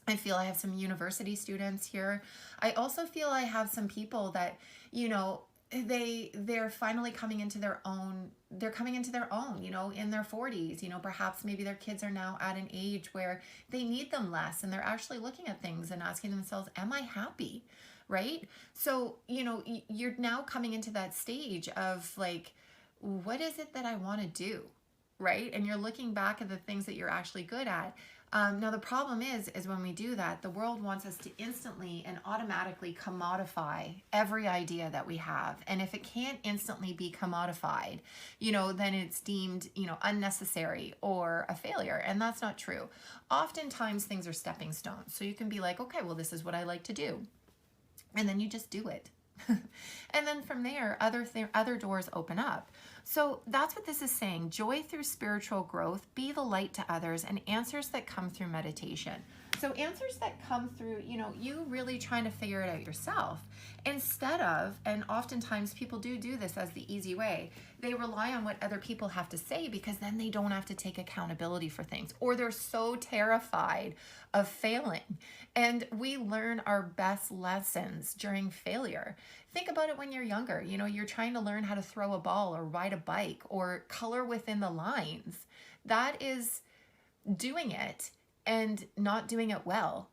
I feel I have some university students here. I also feel I have some people that, they're finally coming into their own. They're coming into their own, in their 40s. Perhaps maybe their kids are now at an age where they need them less, and they're actually looking at things and asking themselves, am I happy? Right? So, you're now coming into that stage of like, what is it that I want to do? Right? And you're looking back at the things that you're actually good at. Now, the problem is when we do that, the world wants us to instantly and automatically commodify every idea that we have. And if it can't instantly be commodified, then it's deemed, unnecessary or a failure. And that's not true. Oftentimes things are stepping stones. So you can be like, okay, well, this is what I like to do. And then you just do it. And then from there, other doors open up. So that's what this is saying. Joy through spiritual growth, be the light to others, and answers that come through meditation. So answers that come through, you know, you really trying to figure it out yourself instead of, and oftentimes people do this as the easy way. They rely on what other people have to say because then they don't have to take accountability for things, or they're so terrified of failing. And we learn our best lessons during failure. Think about it when you're younger. You know, you're trying to learn how to throw a ball or ride a bike or color within the lines. That is doing it and not doing it well,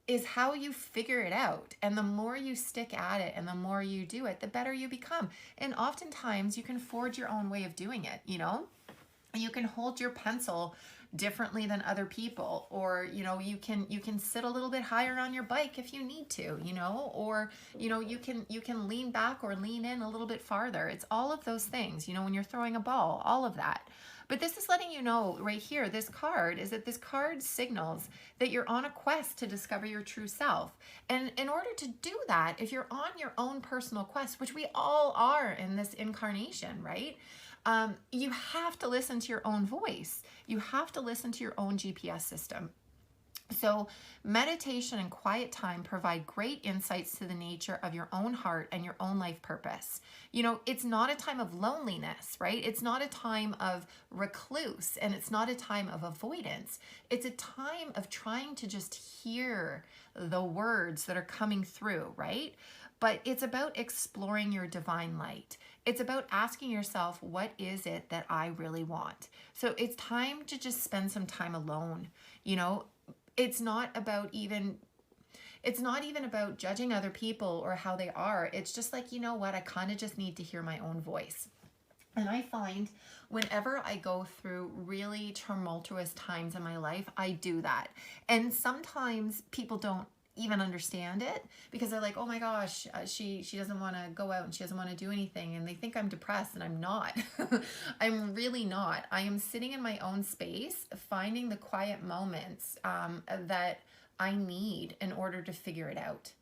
is how you figure it out. And the more you stick at it and the more you do it, the better you become. And oftentimes you can forge your own way of doing it, you know? You can hold your pencil differently than other people, or you know, you can sit a little bit higher on your bike if you need to, you know, or you know, you can lean back or lean in a little bit farther. It's all of those things, you know, when you're throwing a ball, all of that. But this is letting you know right here, this card signals that you're on a quest to discover your true self. And in order to do that, if you're on your own personal quest, which we all are in this incarnation, right? You have to listen to your own voice. You have to listen to your own GPS system. So meditation and quiet time provide great insights to the nature of your own heart and your own life purpose. You know, it's not a time of loneliness, right? It's not a time of recluse, and it's not a time of avoidance. It's a time of trying to just hear the words that are coming through, right? But it's about exploring your divine light. It's about asking yourself, what is it that I really want? So it's time to just spend some time alone. You know, it's not even about judging other people or how they are. It's just like, you know what, I kind of just need to hear my own voice. And I find whenever I go through really tumultuous times in my life, I do that. And sometimes people don't even understand it because they're like, oh my gosh, she doesn't want to go out and she doesn't want to do anything, and they think I'm depressed, and I'm not. I'm really not. I am sitting in my own space, finding the quiet moments that I need in order to figure it out.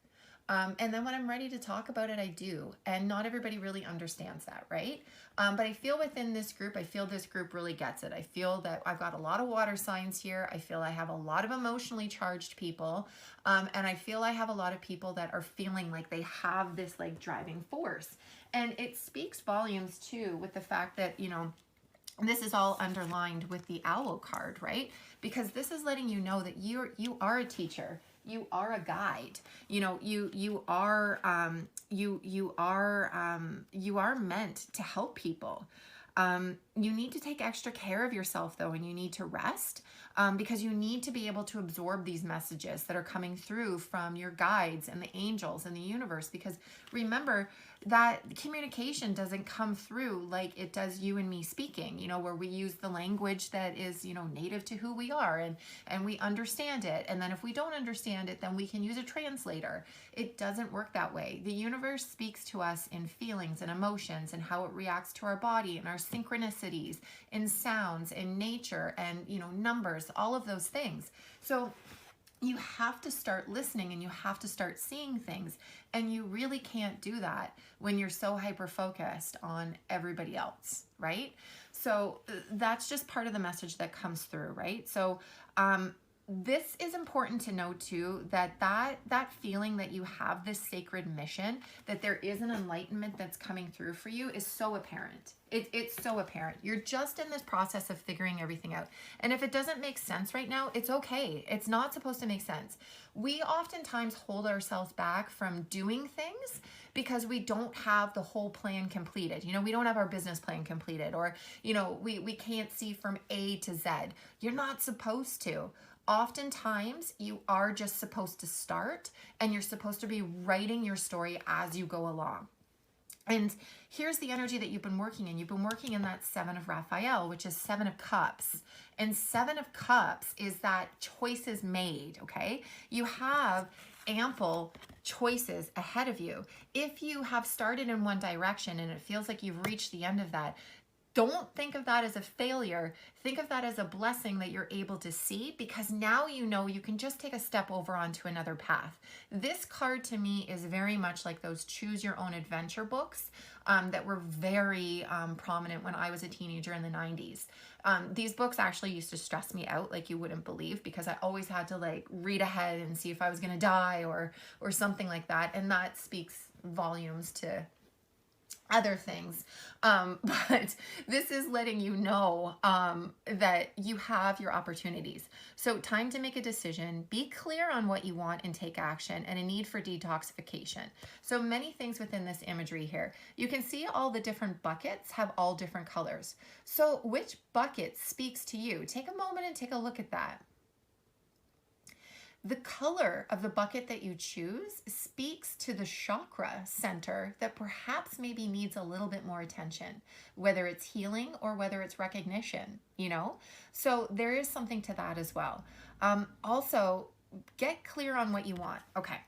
And then when I'm ready to talk about it, I do. And not everybody really understands that, right? But I feel within this group, this group really gets it. I feel that I've got a lot of water signs here. I feel I have a lot of emotionally charged people. And I feel I have a lot of people that are feeling like they have this like driving force. And it speaks volumes too with the fact that, you know, this is all underlined with the owl card, right? Because this is letting you know that you are a teacher. You are a guide. You know, you are meant to help people. You need to take extra care of yourself though, and you need to rest because you need to be able to absorb these messages that are coming through from your guides and the angels and the universe. Because remember that communication doesn't come through like it does you and me speaking, you know, where we use the language that is, you know, native to who we are, and we understand it. And then if we don't understand it, then we can use a translator. It doesn't work that way. The universe speaks to us in feelings and emotions and how it reacts to our body and our synchronicities, in sounds, in nature, and, you know, numbers, all of those things. So you have to start listening and you have to start seeing things. And you really can't do that when you're so hyper-focused on everybody else, right? So that's just part of the message that comes through, right? So this is important to know too, that feeling that you have this sacred mission, that there is an enlightenment that's coming through for you, is so apparent. It's so apparent. You're just in this process of figuring everything out. And if it doesn't make sense right now, it's okay. It's not supposed to make sense. We oftentimes hold ourselves back from doing things because we don't have the whole plan completed. You know, we don't have our business plan completed, or, you know, we can't see from A to Z. You're not supposed to. Oftentimes, you are just supposed to start, and you're supposed to be writing your story as you go along. And here's the energy that you've been working in. You've been working in that 7 of Raphael, which is 7 of Cups. And 7 of Cups is that choices made, okay? You have ample choices ahead of you. If you have started in one direction and it feels like you've reached the end of that, Don't think of that as a failure. Think of that as a blessing that you're able to see, because now you know you can just take a step over onto another path. This card to me is very much like those choose your own adventure books that were very prominent when I was a teenager in the 90s. These books actually used to stress me out like you wouldn't believe, because I always had to like read ahead and see if I was going to die or something like that. And that speaks volumes to other things. But this is letting you know that you have your opportunities. So time to make a decision, be clear on what you want and take action, and a need for detoxification. So many things within this imagery here. You can see all the different buckets have all different colors. So which bucket speaks to you? Take a moment and take a look at that. The color of the bucket that you choose speaks to the chakra center that perhaps maybe needs a little bit more attention, whether it's healing or whether it's recognition, you know? So there is something to that as well. Also, get clear on what you want. Okay.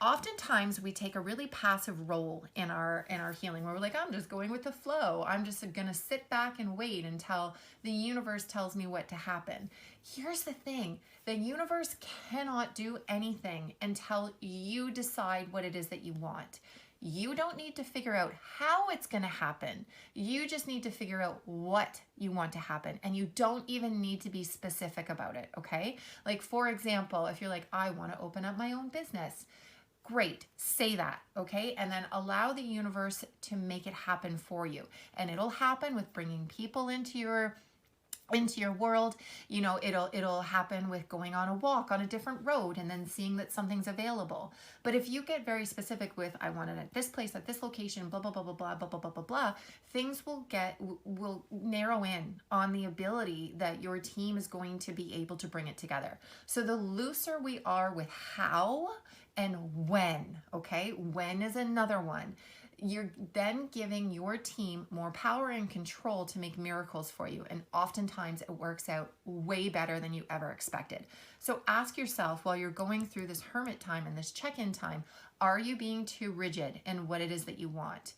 Oftentimes we take a really passive role in our healing, where we're like, I'm just going with the flow. I'm just gonna sit back and wait until the universe tells me what to happen. Here's the thing, the universe cannot do anything until you decide what it is that you want. You don't need to figure out how it's going to happen. You just need to figure out what you want to happen. And you don't even need to be specific about it, okay? Like, for example, if you're like, I want to open up my own business. Great, say that, okay? And then allow the universe to make it happen for you. And it'll happen with bringing people into your world. You know, it'll happen with going on a walk on a different road and then seeing that something's available. But if you get very specific with, I want it at this place, at this location, blah, blah, blah, blah, blah, blah, blah, blah, blah, blah, things will narrow in on the ability that your team is going to be able to bring it together. So the looser we are with how and when, okay? When is another one. You're then giving your team more power and control to make miracles for you. And oftentimes it works out way better than you ever expected. So ask yourself, while you're going through this hermit time and this check-in time, are you being too rigid in what it is that you want?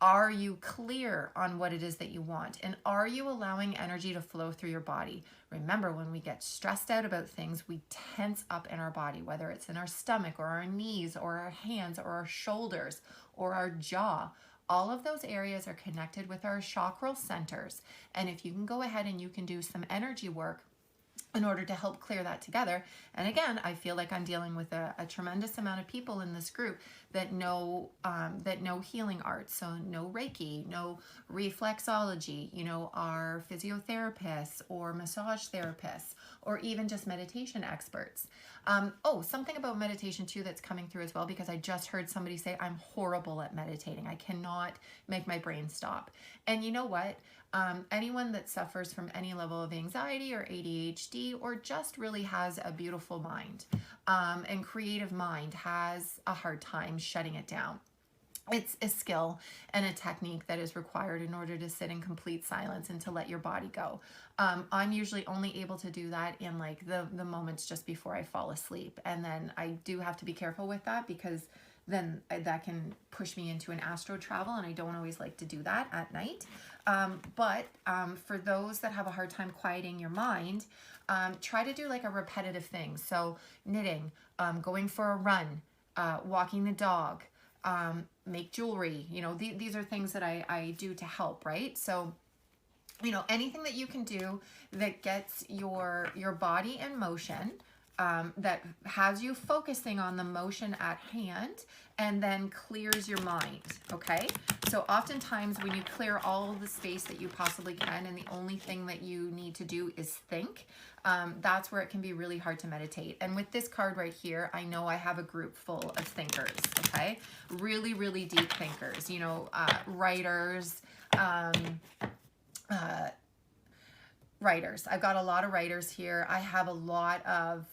Are you clear on what it is that you want? And are you allowing energy to flow through your body? Remember, when we get stressed out about things, we tense up in our body, whether it's in our stomach or our knees or our hands or our shoulders or our jaw. All of those areas are connected with our chakral centers. And if you can go ahead and you can do some energy work in order to help clear that together. And again, I feel like I'm dealing with a tremendous amount of people in this group that know healing arts. So no Reiki, no reflexology, you know, are physiotherapists or massage therapists, or even just meditation experts. Something about meditation too that's coming through as well, because I just heard somebody say, I'm horrible at meditating. I cannot make my brain stop. And you know what? Anyone that suffers from any level of anxiety or ADHD, or just really has a beautiful mind and creative mind, has a hard time shutting it down. It's a skill and a technique that is required in order to sit in complete silence and to let your body go. I'm usually only able to do that in like the moments just before I fall asleep. And then I do have to be careful with that, because then that can push me into an astro travel, and I don't always like to do that at night. But for those that have a hard time quieting your mind, try to do like a repetitive thing. So knitting, going for a run, walking the dog, make jewelry, you know, these are things that I do to help, right? So, you know, anything that you can do that gets your body in motion, that has you focusing on the motion at hand, and then clears your mind, okay? So oftentimes when you clear all the space that you possibly can, and the only thing that you need to do is think, that's where it can be really hard to meditate. And with this card right here, I know I have a group full of thinkers, okay? Really, really deep thinkers, you know, writers, writers. I've got a lot of writers here. I have a lot of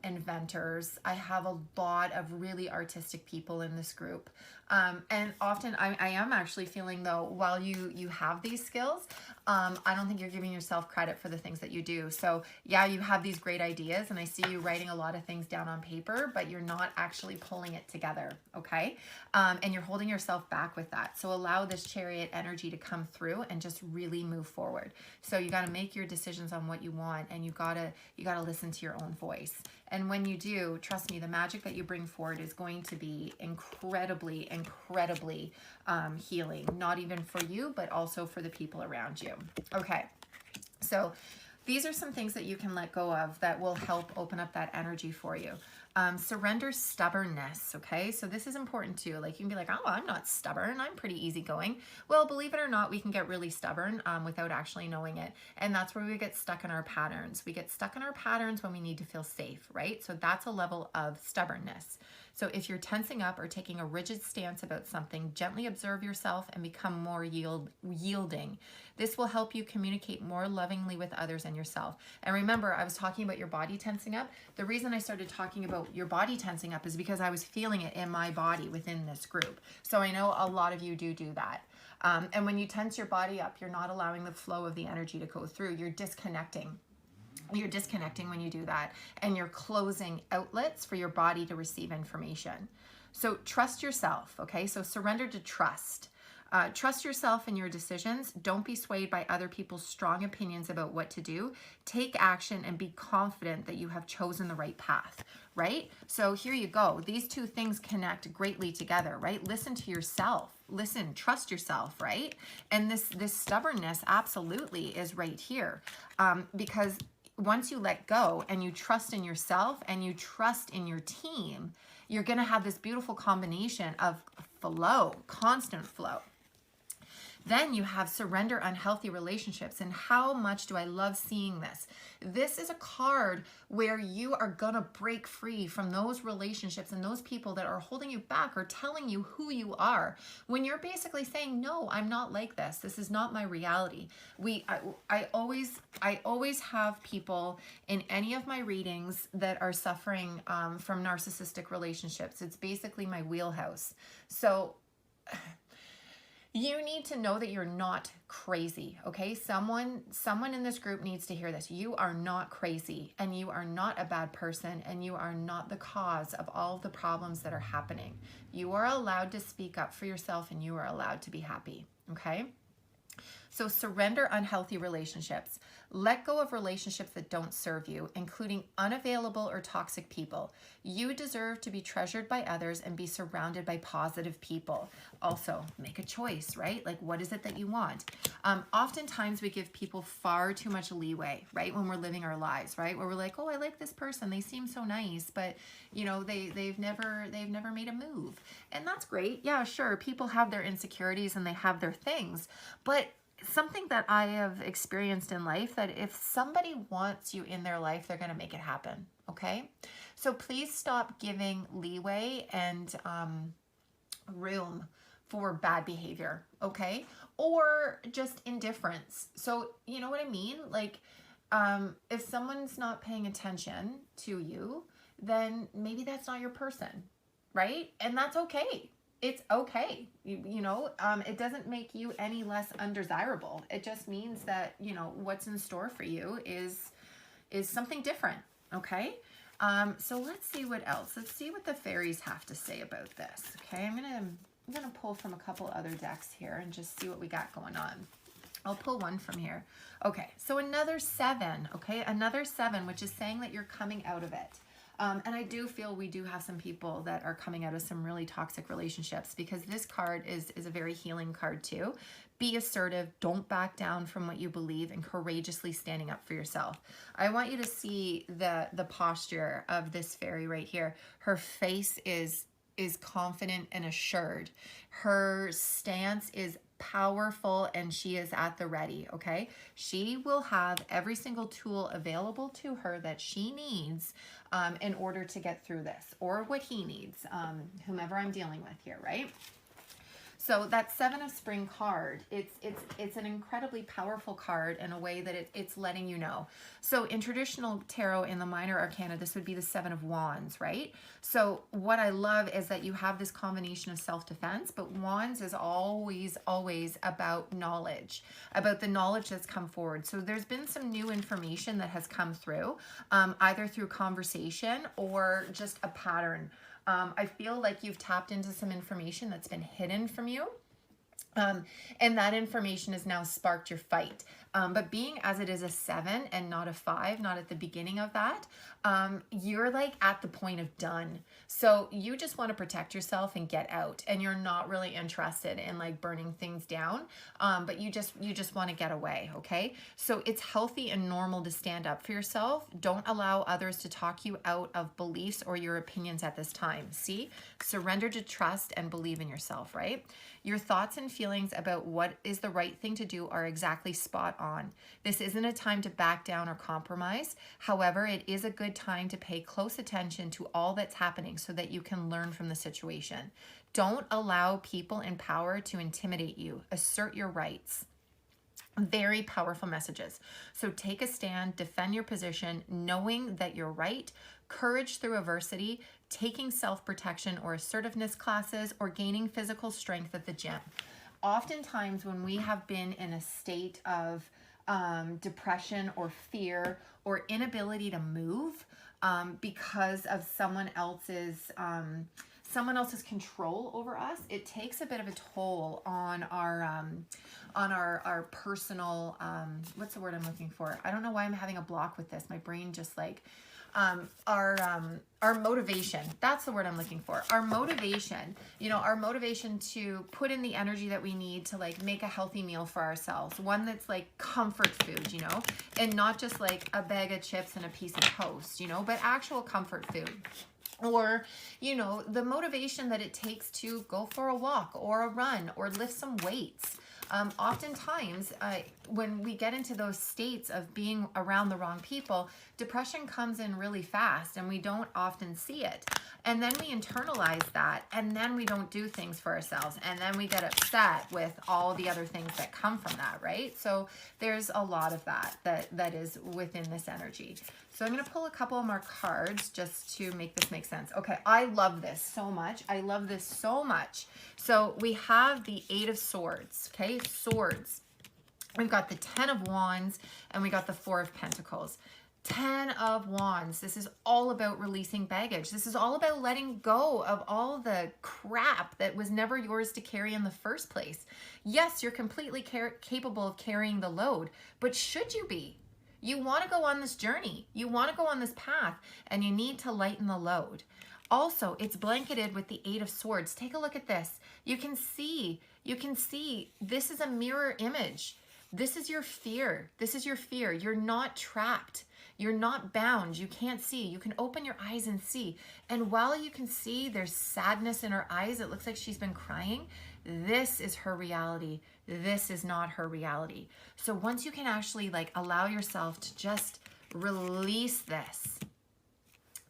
inventors. I have a lot of really artistic people in this group. And often I am actually feeling though, while you have these skills, I don't think you're giving yourself credit for the things that you do. So yeah, you have these great ideas and I see you writing a lot of things down on paper, but you're not actually pulling it together, okay? And you're holding yourself back with that. So allow this Chariot energy to come through and just really move forward. So you got to make your decisions on what you want, and you got to listen to your own voice. And when you do, trust me, the magic that you bring forward is going to be incredibly, incredibly healing, not even for you, but also for the people around you. Okay, so these are some things that you can let go of that will help open up that energy for you. Surrender stubbornness, okay? So this is important too. Like, you can be like, oh, I'm not stubborn. I'm pretty easygoing. Well, believe it or not, we can get really stubborn without actually knowing it. And that's where we get stuck in our patterns. We get stuck in our patterns when we need to feel safe, right? So that's a level of stubbornness. So if you're tensing up or taking a rigid stance about something, gently observe yourself and become more yielding. This will help you communicate more lovingly with others and yourself. And remember, I was talking about your body tensing up. The reason I started talking about your body tensing up is because I was feeling it in my body within this group. So I know a lot of you do that. And when you tense your body up, you're not allowing the flow of the energy to go through. You're disconnecting. You're disconnecting when you do that, and you're closing outlets for your body to receive information. So trust yourself, okay? So surrender to trust. Trust yourself in your decisions. Don't be swayed by other people's strong opinions about what to do. Take action and be confident that you have chosen the right path, right? So here you go. These two things connect greatly together, right? Listen to yourself. Listen, trust yourself, right? And this stubbornness absolutely is right here, because once you let go and you trust in yourself and you trust in your team, you're going to have this beautiful combination of flow, constant flow. Then you have surrender unhealthy relationships. And how much do I love seeing this? This is a card where you are going to break free from those relationships and those people that are holding you back or telling you who you are. When you're basically saying, no, I'm not like this. This is not my reality. I always have people in any of my readings that are suffering from narcissistic relationships. It's basically my wheelhouse. So you need to know that you're not crazy, okay? Someone in this group needs to hear this. You are not crazy, and you are not a bad person, and you are not the cause of all of the problems that are happening. You are allowed to speak up for yourself, and you are allowed to be happy, okay? So surrender unhealthy relationships. Let go of relationships that don't serve you, including unavailable or toxic people. You deserve to be treasured by others and be surrounded by positive people. Also, make a choice, right? Like, what is it that you want? Oftentimes we give people far too much leeway, right? When we're living our lives, right? Where we're like, oh, I like this person. They seem so nice, but you know, they've never made a move. And that's great. Yeah, sure. People have their insecurities and they have their things, but something that I have experienced in life, that if somebody wants you in their life, they're going to make it happen. Okay. So please stop giving leeway and room for bad behavior. Okay. Or just indifference. So you know what I mean? Like, if someone's not paying attention to you, then maybe that's not your person. Right. And that's okay. It's okay. You know, it doesn't make you any less undesirable. It just means that, you know, what's in store for you is something different. Okay. So let's see what else. Let's see what the fairies have to say about this. Okay. I'm going to pull from a couple other decks here and just see what we got going on. I'll pull one from here. Okay. So another 7. Okay. Another 7, which is saying that you're coming out of it. And I do feel we do have some people that are coming out of some really toxic relationships, because this card is a very healing card too. Be assertive, don't back down from what you believe, and courageously standing up for yourself. I want you to see the posture of this fairy right here. Her face is confident and assured. Her stance is powerful, and she is at the ready. Okay, she will have every single tool available to her that she needs in order to get through this, or what he needs, whomever I'm dealing with here, right? So that Seven of Spring card, it's an incredibly powerful card in a way that it's letting you know. So in traditional tarot in the minor arcana, this would be the Seven of Wands, right? So what I love is that you have this combination of self-defense, but Wands is always, always about knowledge, about the knowledge that's come forward. So there's been some new information that has come through, either through conversation or just a pattern. I feel like you've tapped into some information that's been hidden from you. And that information has now sparked your fight. But being as it is a 7 and not a 5, not at the beginning of that, you're like at the point of done. So you just want to protect yourself and get out, and you're not really interested in like burning things down. But you just want to get away. Okay. So it's healthy and normal to stand up for yourself. Don't allow others to talk you out of beliefs or your opinions at this time. See, surrender to trust and believe in yourself, right? Your thoughts and feelings about what is the right thing to do are exactly spot on. This isn't a time to back down or compromise. However, it is a good time to pay close attention to all that's happening so that you can learn from the situation. Don't allow people in power to intimidate you. Assert your rights. Very powerful messages. So take a stand, defend your position, knowing that you're right, courage through adversity, taking self-protection or assertiveness classes, or gaining physical strength at the gym. Oftentimes when we have been in a state of depression or fear or inability to move because of someone else's control over us, it takes a bit of a toll on our personal, what's the word I'm looking for? I don't know why I'm having a block with this. My brain just like, our motivation, that's the word I'm looking for. Our motivation, our motivation to put in the energy that we need to like make a healthy meal for ourselves, one that's like comfort food, and not just like a bag of chips and a piece of toast, but actual comfort food. Or, the motivation that it takes to go for a walk or a run or lift some weights. Oftentimes, when we get into those states of being around the wrong people, depression comes in really fast and we don't often see it. And then we internalize that, and then we don't do things for ourselves. And then we get upset with all the other things that come from that, right? So there's a lot of that is within this energy. So I'm going to pull a couple more cards just to make this make sense. Okay, I love this so much. I love this so much. So we have the 8 of Swords, okay? Swords. We've got the 10 of Wands, and we got the 4 of Pentacles. 10 of Wands. This is all about releasing baggage. This is all about letting go of all the crap that was never yours to carry in the first place. Yes, you're completely capable of carrying the load, but should you be? You want to go on this journey. You want to go on this path, and you need to lighten the load. Also, it's blanketed with the 8 of Swords. Take a look at this. You can see this is a mirror image. This is your fear. This is your fear. You're not trapped. You're not bound. You can't see. You can open your eyes and see. And while you can see there's sadness in her eyes, it looks like she's been crying. This is her reality. This is not her reality. So once you can actually like allow yourself to just release this,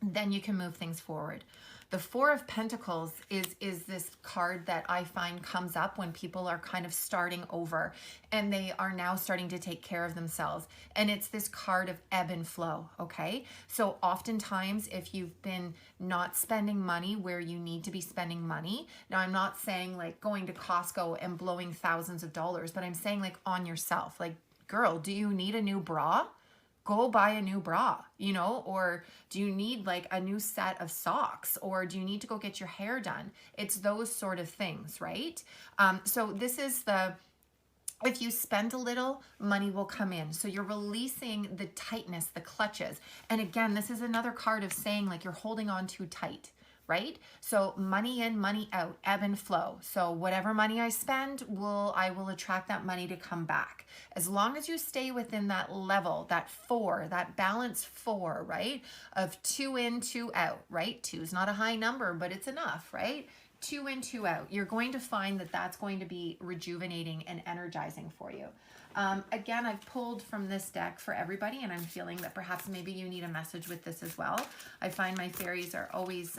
then you can move things forward. The 4 of Pentacles is this card that I find comes up when people are kind of starting over and they are now starting to take care of themselves. And it's this card of ebb and flow, okay? So oftentimes if you've been not spending money where you need to be spending money, now I'm not saying like going to Costco and blowing thousands of dollars, but I'm saying like on yourself, like, girl, do you need a new bra? Go buy a new bra, or do you need like a new set of socks, or do you need to go get your hair done? It's those sort of things, right? So this is if you spend a little, money will come in. So you're releasing the tightness, the clutches. And again, this is another card of saying like you're holding on too tight, right? So money in, money out, ebb and flow. So whatever money I spend, I will attract that money to come back. As long as you stay within that level, that 4, that balance 4, right? Of 2 in, 2 out, right? 2 is not a high number, but it's enough, right? 2 in, 2 out. You're going to find that that's going to be rejuvenating and energizing for you. Again, I've pulled from this deck for everybody, and I'm feeling that perhaps maybe you need a message with this as well. I find my fairies are always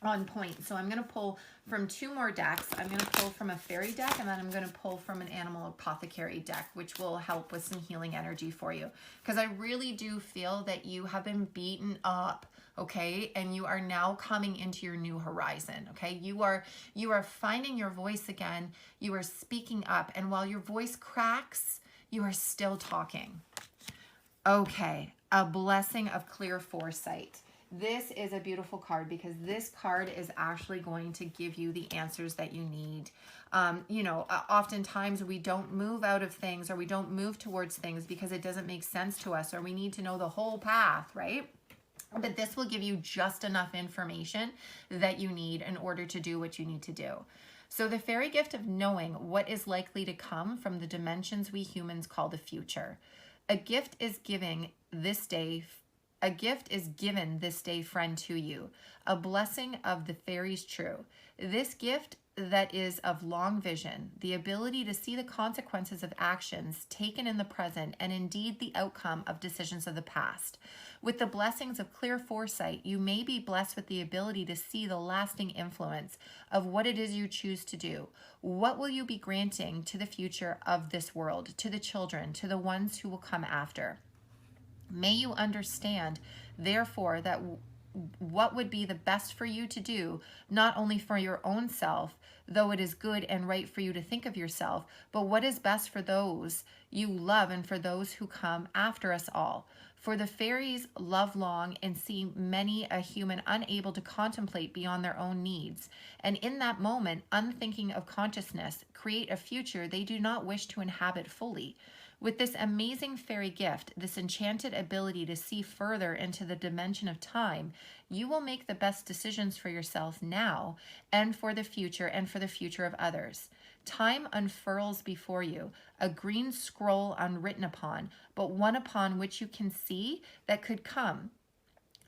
on point. So I'm going to pull from 2 more decks. I'm going to pull from a fairy deck, and then I'm going to pull from an animal apothecary deck, which will help with some healing energy for you. Because I really do feel that you have been beaten up, okay? And you are now coming into your new horizon, okay? You are finding your voice again. You are speaking up. And while your voice cracks, you are still talking. Okay, a blessing of clear foresight. This is a beautiful card because this card is actually going to give you the answers that you need. Oftentimes we don't move out of things, or we don't move towards things because it doesn't make sense to us, or we need to know the whole path, right? But this will give you just enough information that you need in order to do what you need to do. So the fairy gift of knowing what is likely to come from the dimensions we humans call the future. A gift is given this day, friend, to you. A blessing of the fairies true. This gift that is of long vision, the ability to see the consequences of actions taken in the present, and indeed the outcome of decisions of the past. With the blessings of clear foresight, you may be blessed with the ability to see the lasting influence of what it is you choose to do. What will you be granting to the future of this world, to the children, to the ones who will come after? May you understand, therefore, that what would be the best for you to do, not only for your own self, though it is good and right for you to think of yourself, but what is best for those you love and for those who come after us all. For the fairies love long and see many a human unable to contemplate beyond their own needs, and in that moment, unthinking of consciousness, create a future they do not wish to inhabit fully. With this amazing fairy gift, this enchanted ability to see further into the dimension of time, you will make the best decisions for yourself now and for the future of others. Time unfurls before you, a green scroll unwritten upon, but one upon which you can see that could come.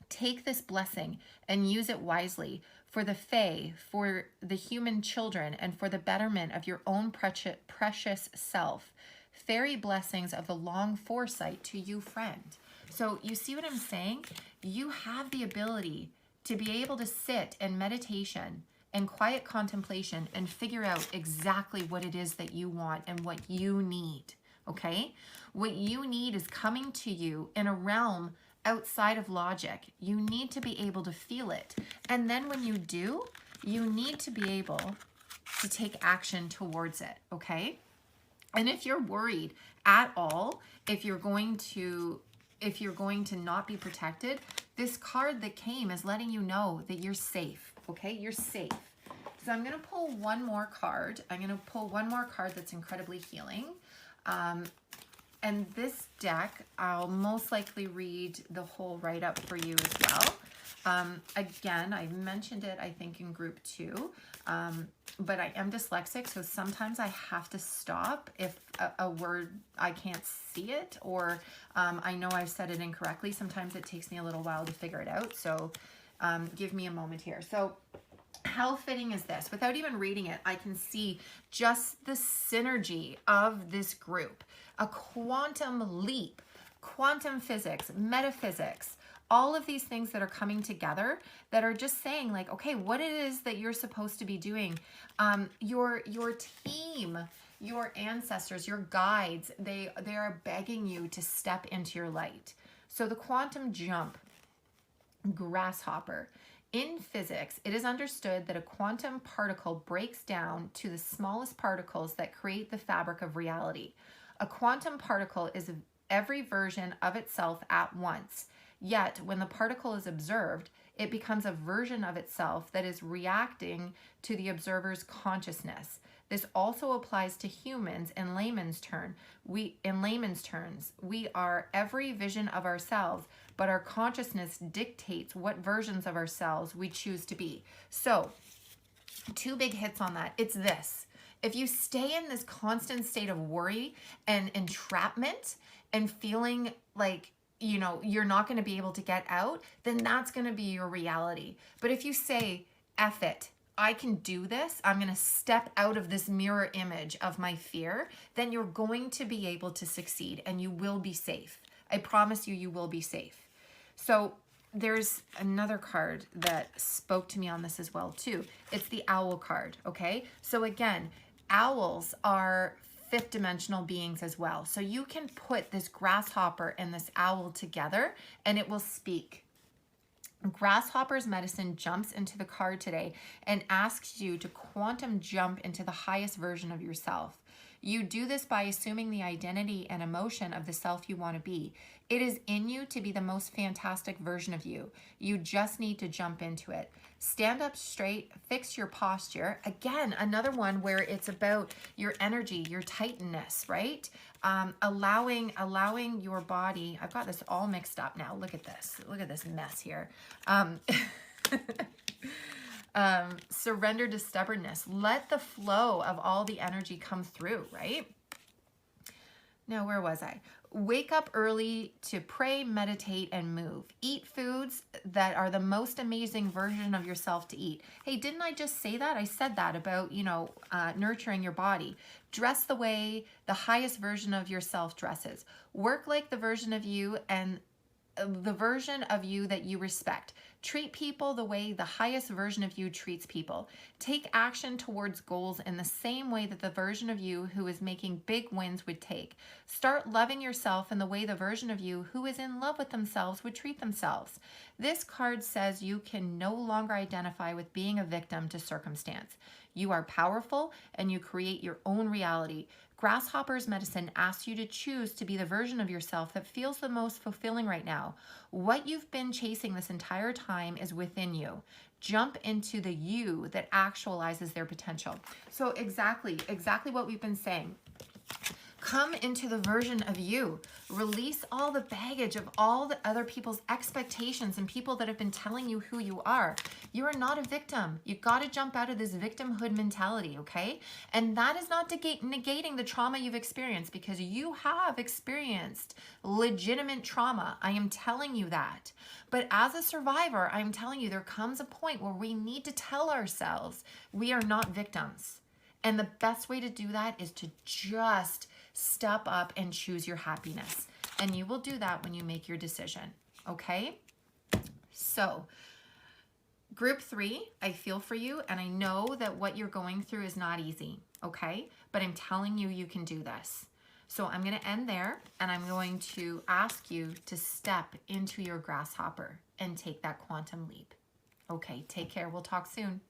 Take this blessing and use it wisely for the fae, for the human children, and for the betterment of your own precious self. Fairy blessings of the long foresight to you, friend. So you see what I'm saying? You have the ability to be able to sit in meditation and quiet contemplation and figure out exactly what it is that you want and what you need, okay? What you need is coming to you in a realm outside of logic. You need to be able to feel it. And then when you do, you need to be able to take action towards it, okay? And if you're worried at all, if you're going to not be protected, this card that came is letting you know that you're safe, okay? You're safe. So I'm going to pull one more card. I'm going to pull one more card that's incredibly healing. And this deck, I'll most likely read the whole write-up for you as well. Again, I mentioned it, I think, in group 2. But I am dyslexic, so sometimes I have to stop if a word, I can't see it, or I know I've said it incorrectly. Sometimes it takes me a little while to figure it out, so give me a moment here. So how fitting is this? Without even reading it, I can see just the synergy of this group. A quantum leap, quantum physics, metaphysics, all of these things that are coming together that are just saying like, okay, what it is that you're supposed to be doing. Your team, your ancestors, your guides, they are begging you to step into your light. So the quantum jump, grasshopper. In physics, it is understood that a quantum particle breaks down to the smallest particles that create the fabric of reality. A quantum particle is every version of itself at once. Yet, when the particle is observed, it becomes a version of itself that is reacting to the observer's consciousness. This also applies to humans in layman's terms. We are every vision of ourselves, but our consciousness dictates what versions of ourselves we choose to be. So, 2 big hits on that. It's this. If you stay in this constant state of worry and entrapment and feeling like, you know, you're not going to be able to get out, then that's going to be your reality. But if you say, F it, I can do this, I'm going to step out of this mirror image of my fear, then you're going to be able to succeed and you will be safe. I promise you, you will be safe. So there's another card that spoke to me on this as well too. It's the owl card, okay? So again, owls are fifth dimensional beings as well. So you can put this grasshopper and this owl together and it will speak. Grasshopper's medicine jumps into the card today and asks you to quantum jump into the highest version of yourself. You do this by assuming the identity and emotion of the self you want to be. It is in you to be the most fantastic version of you. You just need to jump into it. Stand up straight, fix your posture. Again, another one where it's about your energy, your tightness, right? Allowing your body. I've got this all mixed up now. Look at this. Look at this mess here. Surrender to stubbornness. Let the flow of all the energy come through, right? Now, where was I? Wake up early to pray, meditate, and move. Eat foods that are the most amazing version of yourself to eat. Hey, didn't I just say that? I said that about, nurturing your body. Dress the way the highest version of yourself dresses. Work like the version of you and the version of you that you respect. Treat people the way the highest version of you treats people. Take action towards goals in the same way that the version of you who is making big wins would take. Start loving yourself in the way the version of you who is in love with themselves would treat themselves. This card says you can no longer identify with being a victim to circumstance. You are powerful and you create your own reality. Grasshopper's medicine asks you to choose to be the version of yourself that feels the most fulfilling right now. What you've been chasing this entire time is within you. Jump into the you that actualizes their potential. So exactly what we've been saying. Come into the version of you. Release all the baggage of all the other people's expectations and people that have been telling you who you are. You are not a victim. You got to jump out of this victimhood mentality, okay? And that is not negating the trauma you've experienced, because you have experienced legitimate trauma. I am telling you that. But as a survivor, I'm telling you, there comes a point where we need to tell ourselves we are not victims. And the best way to do that is to just step up and choose your happiness. And you will do that when you make your decision, okay? So, group 3, I feel for you, and I know that what you're going through is not easy, okay? But I'm telling you, you can do this. So I'm going to end there, and I'm going to ask you to step into your grasshopper and take that quantum leap. Okay, take care. We'll talk soon.